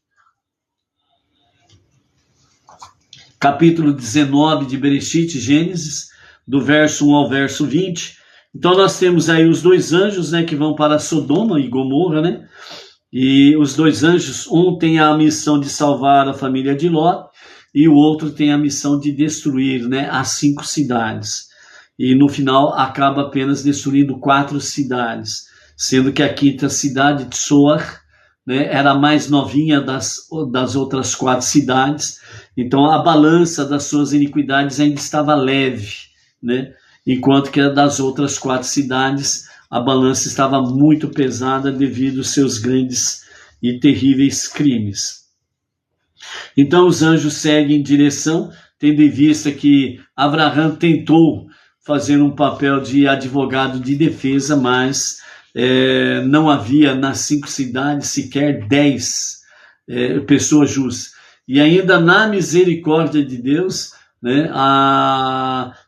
A: capítulo 19 de Bereshit, Gênesis, do verso 1 ao verso 20. Então nós temos aí os dois anjos, né, que vão para Sodoma e Gomorra, né? E os dois anjos, um tem a missão de salvar a família de Ló, e o outro tem a missão de destruir, né, as 5 cidades. E no final acaba apenas destruindo 4 cidades, sendo que a 5ª cidade, Tsoar, né, era a mais novinha das outras 4 cidades. Então a balança das suas iniquidades ainda estava leve, né? Enquanto que a das outras 4 cidades a balança estava muito pesada devido aos seus grandes e terríveis crimes. Então os anjos seguem em direção, tendo em vista que Abraham tentou fazer um papel de advogado de defesa, mas não havia nas 5 cidades sequer 10 pessoas justas. E ainda na misericórdia de Deus, né,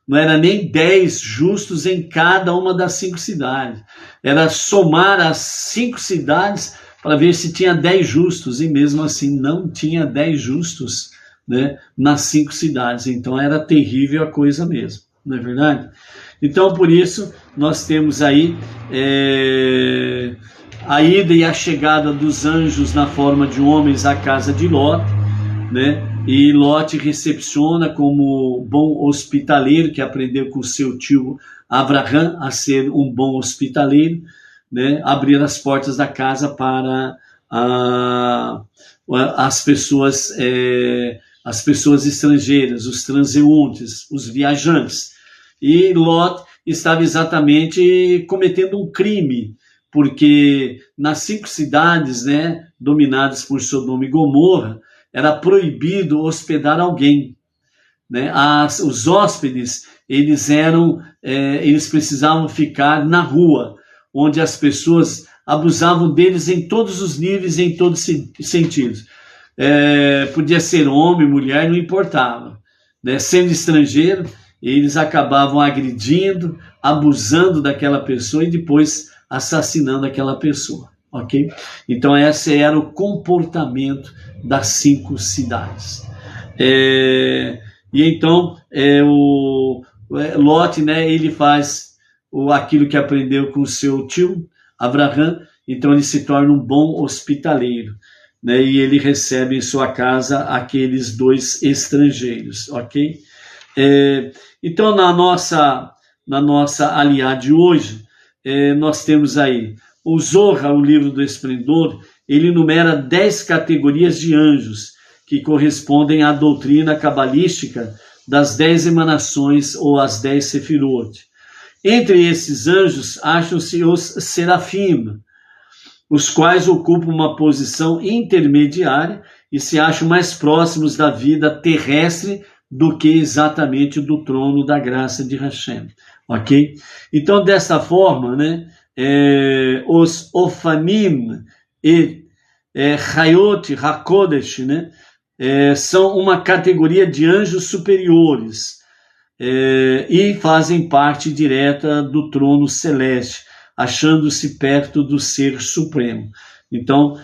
A: não era nem 10 justos em cada uma das 5 cidades. Era somar as 5 cidades para ver se tinha 10 justos, e mesmo assim não tinha 10 justos, né, nas 5 cidades. Então era terrível a coisa mesmo, não é verdade? Então por isso nós temos aí a ida e a chegada dos anjos na forma de homens à casa de Ló, né? E Lot recepciona como bom hospitaleiro, que aprendeu com seu tio Abraham a ser um bom hospitaleiro, né? Abrir as portas da casa para as pessoas estrangeiras, os transeuntes, os viajantes. E Lot estava exatamente cometendo um crime, porque nas 5 cidades, né, dominadas por Sodoma e Gomorra, era proibido hospedar alguém, né? Os hóspedes, eles precisavam ficar na rua, onde as pessoas abusavam deles em todos os níveis, em todos os sentidos. Podia ser homem, mulher, não importava, né? Sendo estrangeiro, eles acabavam agredindo, abusando daquela pessoa e depois assassinando aquela pessoa. Ok? Então esse era o comportamento das 5 cidades. E então o Lot, né, ele faz aquilo que aprendeu com o seu tio Abraham. Então ele se torna um bom hospitaleiro, né, e ele recebe em sua casa aqueles 2 estrangeiros. Ok? Então na nossa aliá de hoje, nós temos aí o Zohar, o livro do Esplendor. Ele enumera 10 categorias de anjos que correspondem à doutrina cabalística das 10 emanações ou as 10 sefirot. Entre esses anjos acham-se os serafim, os quais ocupam uma posição intermediária e se acham mais próximos da vida terrestre do que exatamente do trono da graça de Hashem. Ok? Então, dessa forma, né, os Ofanim e Hayot HaKodesh, né, são uma categoria de anjos superiores e fazem parte direta do trono celeste, achando-se perto do Ser Supremo. Então,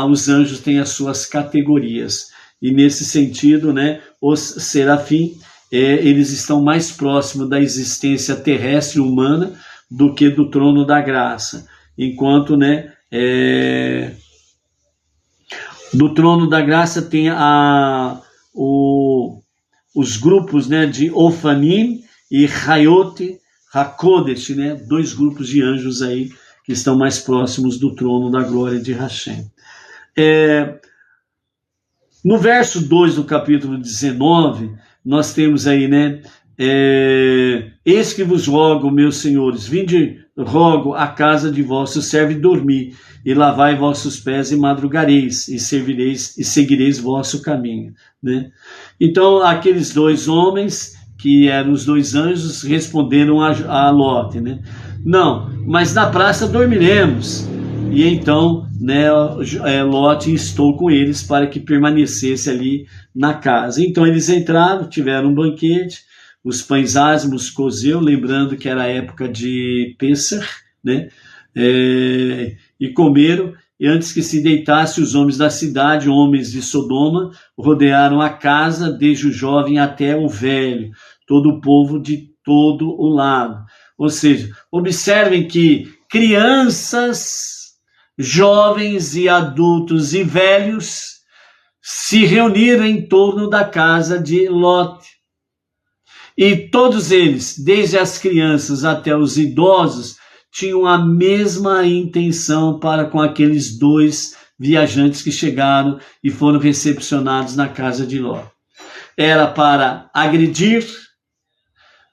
A: os anjos têm as suas categorias. E nesse sentido, né, os serafim, eles estão mais próximos da existência terrestre humana do que do trono da graça. Enquanto, né, do trono da graça tem os grupos, né, de Ofanim e Hayot HaKodesh, né, 2 grupos de anjos aí que estão mais próximos do trono da glória de Hashem. No verso 2 do capítulo 19, nós temos aí, né, eis que vos rogo, meus senhores, vinde, rogo a casa de vosso servo e dormi, e lavai vossos pés e madrugareis, e servireis e seguireis vosso caminho, né? Então, aqueles dois homens, que eram os dois anjos, responderam a Ló, né? Não, mas na praça dormiremos. E então, né, Ló instou com eles para que permanecesse ali na casa. Então eles entraram, tiveram um banquete, os pães ázimos cozeu, lembrando que era a época de Pêssar, né? E comeram, e antes que se deitasse, os homens da cidade, homens de Sodoma, rodearam a casa, desde o jovem até o velho, todo o povo de todo o lado. Ou seja, observem que crianças, jovens e adultos e velhos se reuniram em torno da casa de Ló. E todos eles, desde as crianças até os idosos, tinham a mesma intenção para com aqueles dois viajantes que chegaram e foram recepcionados na casa de Ló. Era para agredir,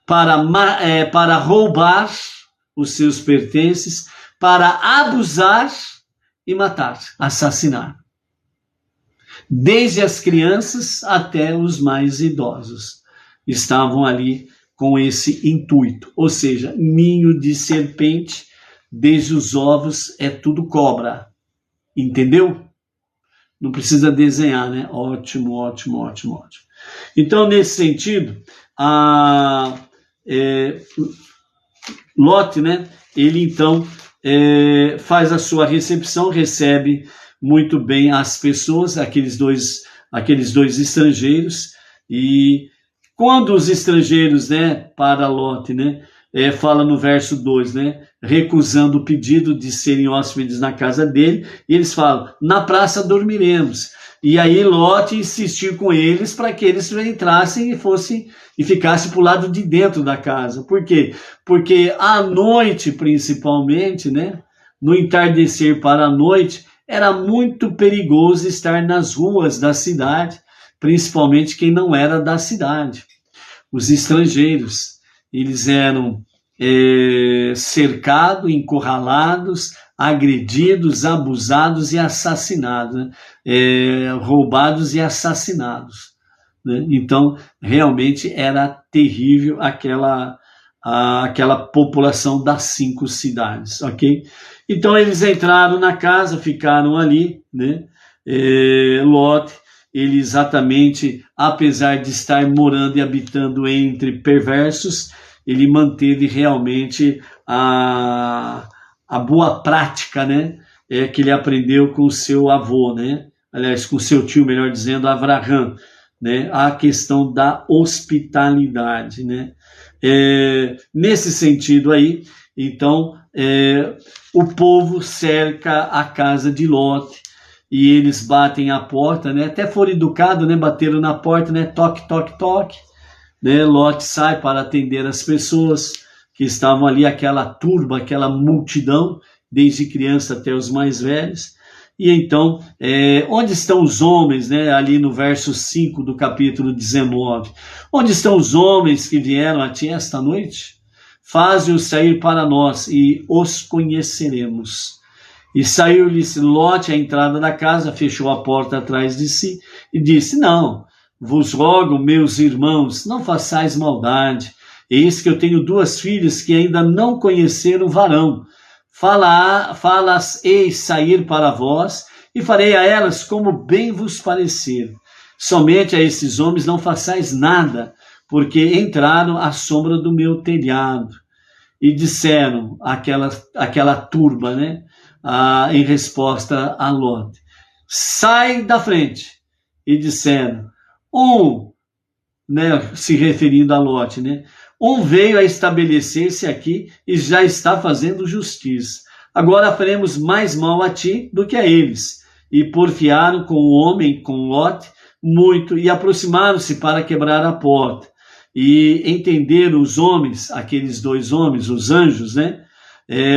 A: para roubar os seus pertences, para abusar e matar, assassinar. Desde as crianças até os mais idosos estavam ali com esse intuito, ou seja, ninho de serpente, desde os ovos é tudo cobra, entendeu? Não precisa desenhar, né? Ótimo, ótimo, ótimo, ótimo. Então, nesse sentido, Ló, né? Ele então faz a sua recepção, recebe muito bem as pessoas, aqueles dois estrangeiros, e quando os estrangeiros, né, para Ló, né, fala no verso 2, né, recusando o pedido de serem hóspedes na casa dele, e eles falam, na praça dormiremos. E aí Ló insistiu com eles para que eles entrassem e ficassem para o lado de dentro da casa. Por quê? Porque à noite, principalmente, né, no entardecer para a noite, era muito perigoso estar nas ruas da cidade, principalmente quem não era da cidade. Os estrangeiros, eles eram cercados, encurralados, agredidos, abusados e assassinados, né? Roubados e assassinados, né? Então, realmente era terrível aquela população das 5 cidades, ok? Então, eles entraram na casa, ficaram ali, né? Ló, ele exatamente, apesar de estar morando e habitando entre perversos, ele manteve realmente a boa prática, né? Que ele aprendeu com o seu avô, né? Aliás, com o seu tio, melhor dizendo, Avraham, né? A questão da hospitalidade, né? Nesse sentido aí, então, o povo cerca a casa de Ló, e eles batem a porta, né? Até foram educados, né? Bateram na porta, né? Toque, toque, toque, né? Ló sai para atender as pessoas que estavam ali, aquela turba, aquela multidão, desde criança até os mais velhos. E então, onde estão os homens, né? Ali no verso 5 do capítulo 19. Onde estão os homens que vieram a ti esta noite? Faze-os sair para nós e os conheceremos. E saiu-lhes Ló à entrada da casa, fechou a porta atrás de si e disse, não, vos rogo, meus irmãos, não façais maldade. Eis que eu tenho 2 filhas que ainda não conheceram varão. Fala-as-eis sair para vós, e farei a elas como bem vos parecer. Somente a esses homens não façais nada, porque entraram à sombra do meu telhado. E disseram aquela turba, né? Em resposta a Ló, sai da frente. E disseram, né, se referindo a Ló, né? Veio a estabelecer-se aqui e já está fazendo justiça. Agora faremos mais mal a ti do que a eles. E porfiaram com o homem, com Ló, muito, e aproximaram-se para quebrar a porta. E entenderam os homens, aqueles 2 homens, os anjos, né?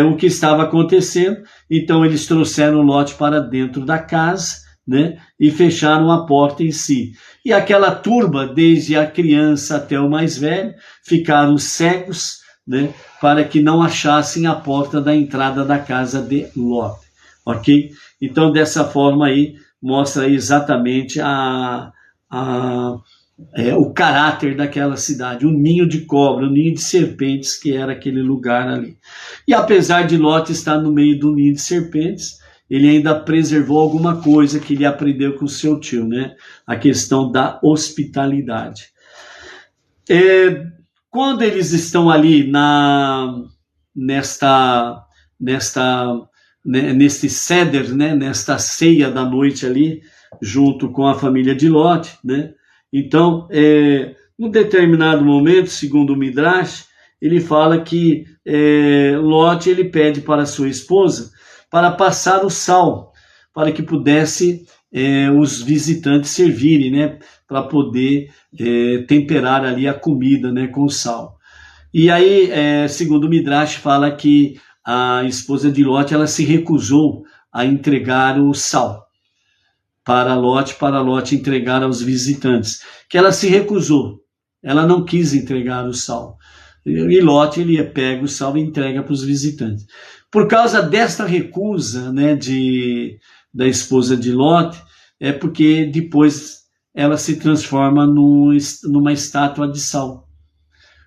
A: O que estava acontecendo. Então eles trouxeram Ló para dentro da casa, né, e fecharam a porta em si. E aquela turba, desde a criança até o mais velho, ficaram cegos, né, para que não achassem a porta da entrada da casa de Ló. Ok? Então, dessa forma aí, mostra exatamente o caráter daquela cidade, o ninho de cobra, o ninho de serpentes que era aquele lugar ali. E apesar de Ló estar no meio do ninho de serpentes, ele ainda preservou alguma coisa que ele aprendeu com seu tio, né? A questão da hospitalidade. Quando eles estão ali neste ceder, né? Nesta ceia da noite ali, junto com a família de Ló, né? Então, num determinado momento, segundo o Midrash, ele fala que Ló ele pede para sua esposa para passar o sal, para que pudesse os visitantes servirem, né, para poder temperar ali a comida, né, com sal. E aí, segundo o Midrash, fala que a esposa de Ló ela se recusou a entregar o sal para Ló entregar aos visitantes, que ela se recusou, ela não quis entregar o sal. E Ló ele pega o sal e entrega para os visitantes. Por causa desta recusa, né, da esposa de Ló, porque depois ela se transforma numa estátua de sal,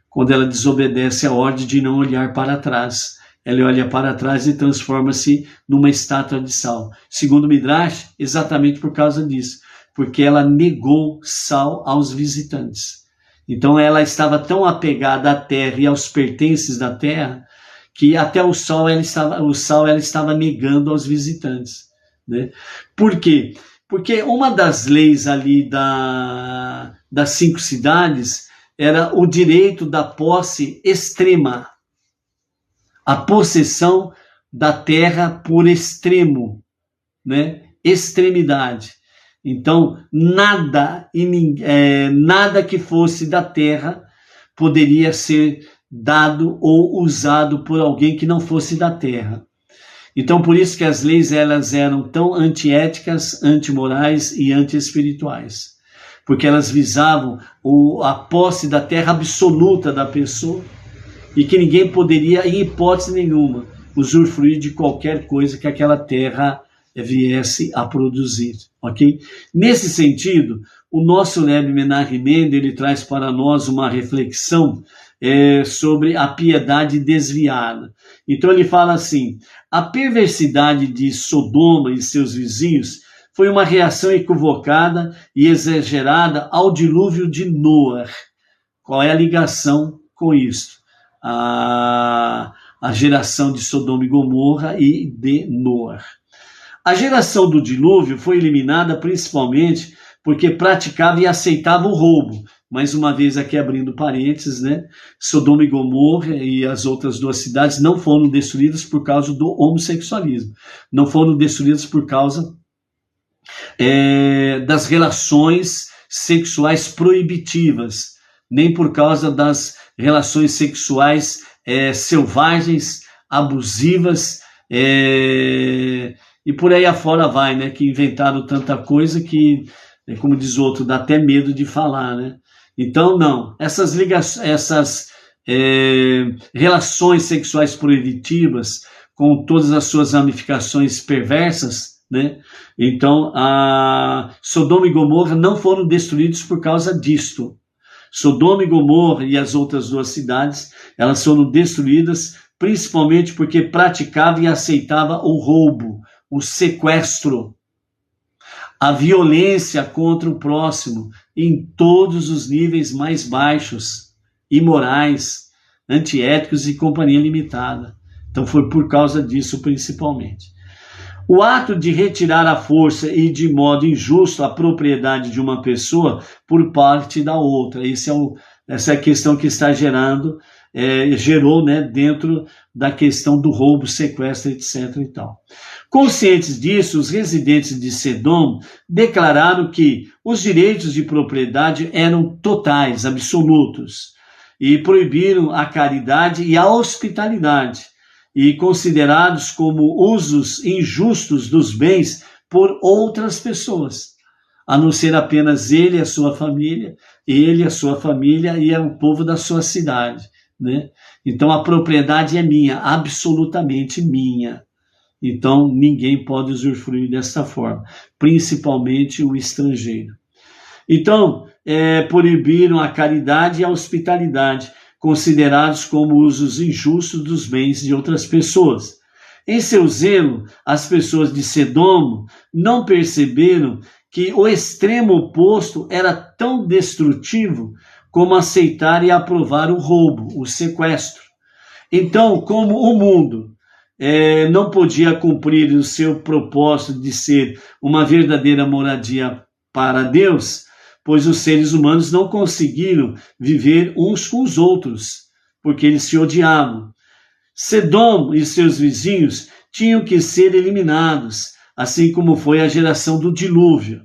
A: quando ela desobedece a ordem de não olhar para trás. Ela olha para trás e transforma-se numa estátua de sal. Segundo Midrash, exatamente por causa disso, porque ela negou sal aos visitantes. Então ela estava tão apegada à terra e aos pertences da terra, que até o sal ela estava negando aos visitantes, né? Por quê? Porque uma das leis ali das 5 cidades era o direito da posse extrema, a possessão da terra por extremo, né? Extremidade. Então, nada que fosse da terra poderia ser dado ou usado por alguém que não fosse da terra. Então, por isso que as leis elas eram tão antiéticas, antimorais e anti-espirituais, porque elas visavam a posse da terra absoluta da pessoa, e que ninguém poderia, em hipótese nenhuma, usufruir de qualquer coisa que aquela terra viesse a produzir, ok? Nesse sentido, o nosso Rebbe Menachem Mendel, ele traz para nós uma reflexão sobre a piedade desviada. Então ele fala assim: a perversidade de Sodoma e seus vizinhos foi uma reação equivocada e exagerada ao dilúvio de Noé. Qual é a ligação com isso? A geração de Sodoma e Gomorra e de Noé. A geração do dilúvio foi eliminada principalmente porque praticava e aceitava o roubo. Mais uma vez aqui abrindo parênteses, né? Sodoma e Gomorra e as outras 2 cidades não foram destruídas por causa do homossexualismo. Não foram destruídas por causa das relações sexuais proibitivas, nem por causa das relações sexuais selvagens, abusivas, e por aí afora vai, né? Que inventaram tanta coisa que, como diz outro, dá até medo de falar, né? Então, não. Essas relações sexuais proibitivas, com todas as suas ramificações perversas, né? Então, a Sodoma e Gomorra não foram destruídos por causa disto. Sodoma e Gomorra e as outras 2 cidades, elas foram destruídas principalmente porque praticava e aceitava o roubo, o sequestro, a violência contra o próximo em todos os níveis mais baixos, imorais, antiéticos e companhia limitada. Então foi por causa disso principalmente. O ato de retirar à força e de modo injusto a propriedade de uma pessoa por parte da outra. Essa é a questão que está gerou, né, dentro da questão do roubo, sequestro, etc. e tal. Conscientes disso, os residentes de Sedom declararam que os direitos de propriedade eram totais, absolutos, e proibiram a caridade e a hospitalidade, e considerados como usos injustos dos bens por outras pessoas, a não ser apenas ele e a sua família, ele, a sua família e o povo da sua cidade, né? Então a propriedade é minha, absolutamente minha. Então ninguém pode usufruir desta forma, principalmente o estrangeiro. Então, proibiram a caridade e a hospitalidade, considerados como usos injustos dos bens de outras pessoas. Em seu zelo, as pessoas de Sodoma não perceberam que o extremo oposto era tão destrutivo como aceitar e aprovar o roubo, o sequestro. Então, como o mundo não podia cumprir o seu propósito de ser uma verdadeira moradia para Deus, pois os seres humanos não conseguiram viver uns com os outros, porque eles se odiavam. Sodoma e seus vizinhos tinham que ser eliminados, assim como foi a geração do dilúvio.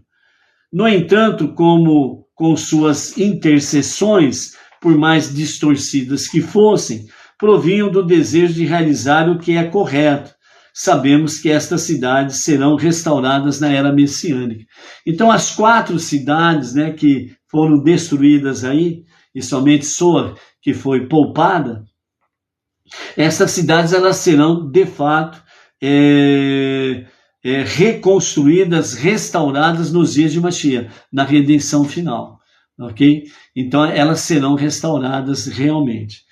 A: No entanto, como com suas intercessões, por mais distorcidas que fossem, provinham do desejo de realizar o que é correto. Sabemos que estas cidades serão restauradas na era messiânica. Então, as 4 cidades, né, que foram destruídas aí, e somente Sor, que foi poupada, essas cidades elas serão, de fato, reconstruídas, restauradas nos dias de Mashiach, na redenção final. Ok? Então, elas serão restauradas realmente.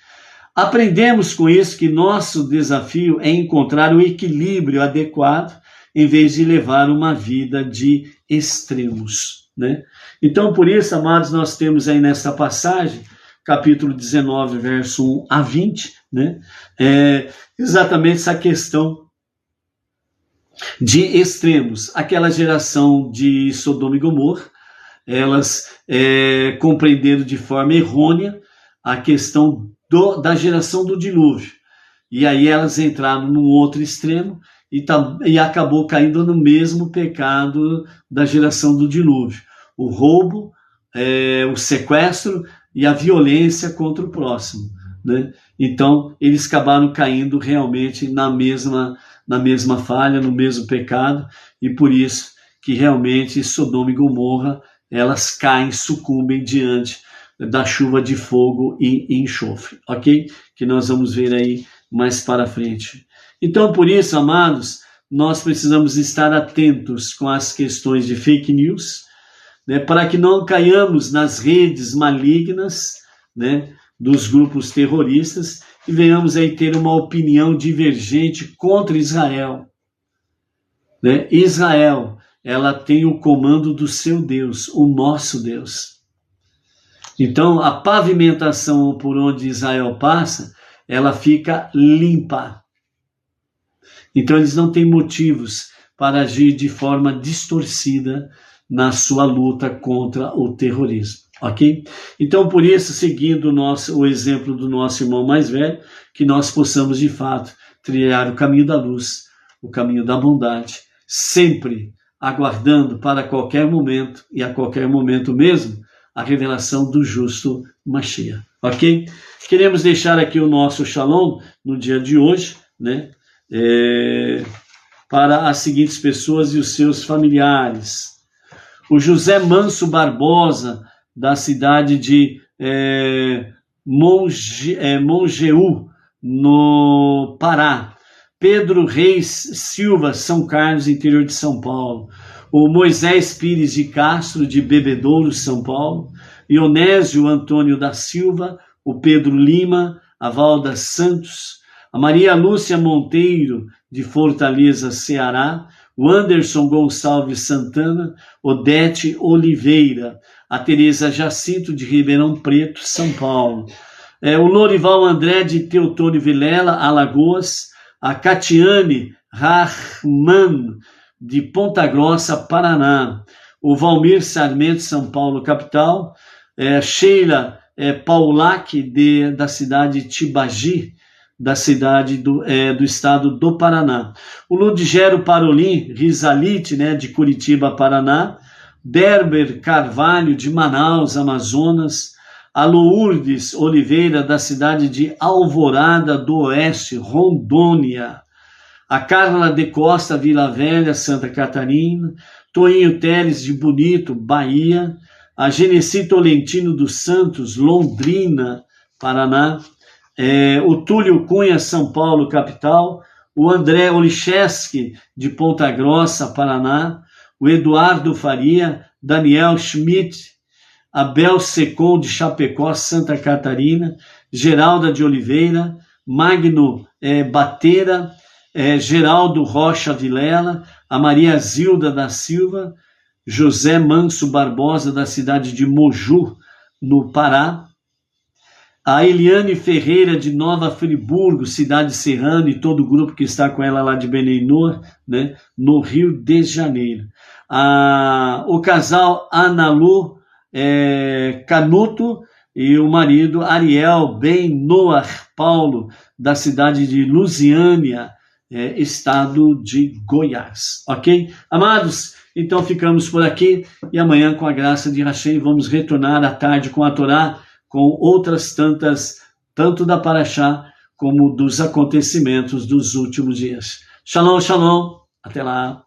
A: Aprendemos com isso que nosso desafio é encontrar o equilíbrio adequado em vez de levar uma vida de extremos, né? Então, por isso, amados, nós temos aí nessa passagem, capítulo 19, verso 1 a 20, né? Exatamente essa questão de extremos. Aquela geração de Sodoma e Gomorra, elas compreenderam de forma errônea a questão da geração do dilúvio. E aí elas entraram num outro extremo e acabou caindo no mesmo pecado da geração do dilúvio. O roubo, o sequestro e a violência contra o próximo, né? Então, eles acabaram caindo realmente na mesma falha, no mesmo pecado, e por isso que realmente Sodoma e Gomorra, elas caem, sucumbem diante da chuva de fogo e enxofre, ok? Que nós vamos ver aí mais para frente. Então, por isso, amados, nós precisamos estar atentos com as questões de fake news, né, para que não caiamos nas redes malignas, né, dos grupos terroristas e venhamos aí ter uma opinião divergente contra Israel, né? Israel, ela tem o comando do seu Deus, o nosso Deus. Então, a pavimentação por onde Israel passa, ela fica limpa. Então, eles não têm motivos para agir de forma distorcida na sua luta contra o terrorismo, ok? Então, por isso, seguindo o exemplo do nosso irmão mais velho, que nós possamos, de fato, trilhar o caminho da luz, o caminho da bondade, sempre aguardando para qualquer momento, e a qualquer momento mesmo, a revelação do justo Mashiach, ok? Queremos deixar aqui o nosso shalom no dia de hoje, né? Para as seguintes pessoas e os seus familiares. O José Manso Barbosa, da cidade de Mongeú, no Pará. Pedro Reis Silva, São Carlos, interior de São Paulo. O Moisés Pires de Castro, de Bebedouro, São Paulo. Ionésio Antônio da Silva, o Pedro Lima, a Valda Santos. A Maria Lúcia Monteiro, de Fortaleza, Ceará. O Anderson Gonçalves Santana, Odete Oliveira, a Tereza Jacinto de Ribeirão Preto, São Paulo, o Lorival André de Teotônio Vilela, Alagoas, a Catiane Rahman de Ponta Grossa, Paraná, o Valmir Sarmento, São Paulo, capital, Sheila Paulac da cidade de Tibagi, da cidade do estado do Paraná. O Ludgero Parolin Rizalite, né, de Curitiba, Paraná. Derber Carvalho, de Manaus, Amazonas. A Lourdes Oliveira, da cidade de Alvorada do Oeste, Rondônia. a Carla de Costa, Vila Velha, Santa Catarina, Toinho Teles de Bonito, Bahia, a Genesi Tolentino dos Santos, Londrina, Paraná, o Túlio Cunha, São Paulo, capital, o André Olicheski, de Ponta Grossa, Paraná, o Eduardo Faria, Daniel Schmidt, Abel Secom, de Chapecó, Santa Catarina, Geralda de Oliveira, Magno Bateira, Geraldo Rocha Vilela, a Maria Zilda da Silva, José Manso Barbosa, da cidade de Moju, no Pará, a Eliane Ferreira, de Nova Friburgo, cidade serrana, e todo o grupo que está com ela lá de Beneinor, né, no Rio de Janeiro. O casal Analu Canuto e o marido Ariel Ben Noar Paulo, da cidade de Lusiânia, estado de Goiás. Ok? Amados, então ficamos por aqui e amanhã, com a graça de Hashem, vamos retornar à tarde com a Torá, com outras tantas, tanto da Parashá como dos acontecimentos dos últimos dias. Shalom, shalom. Até lá.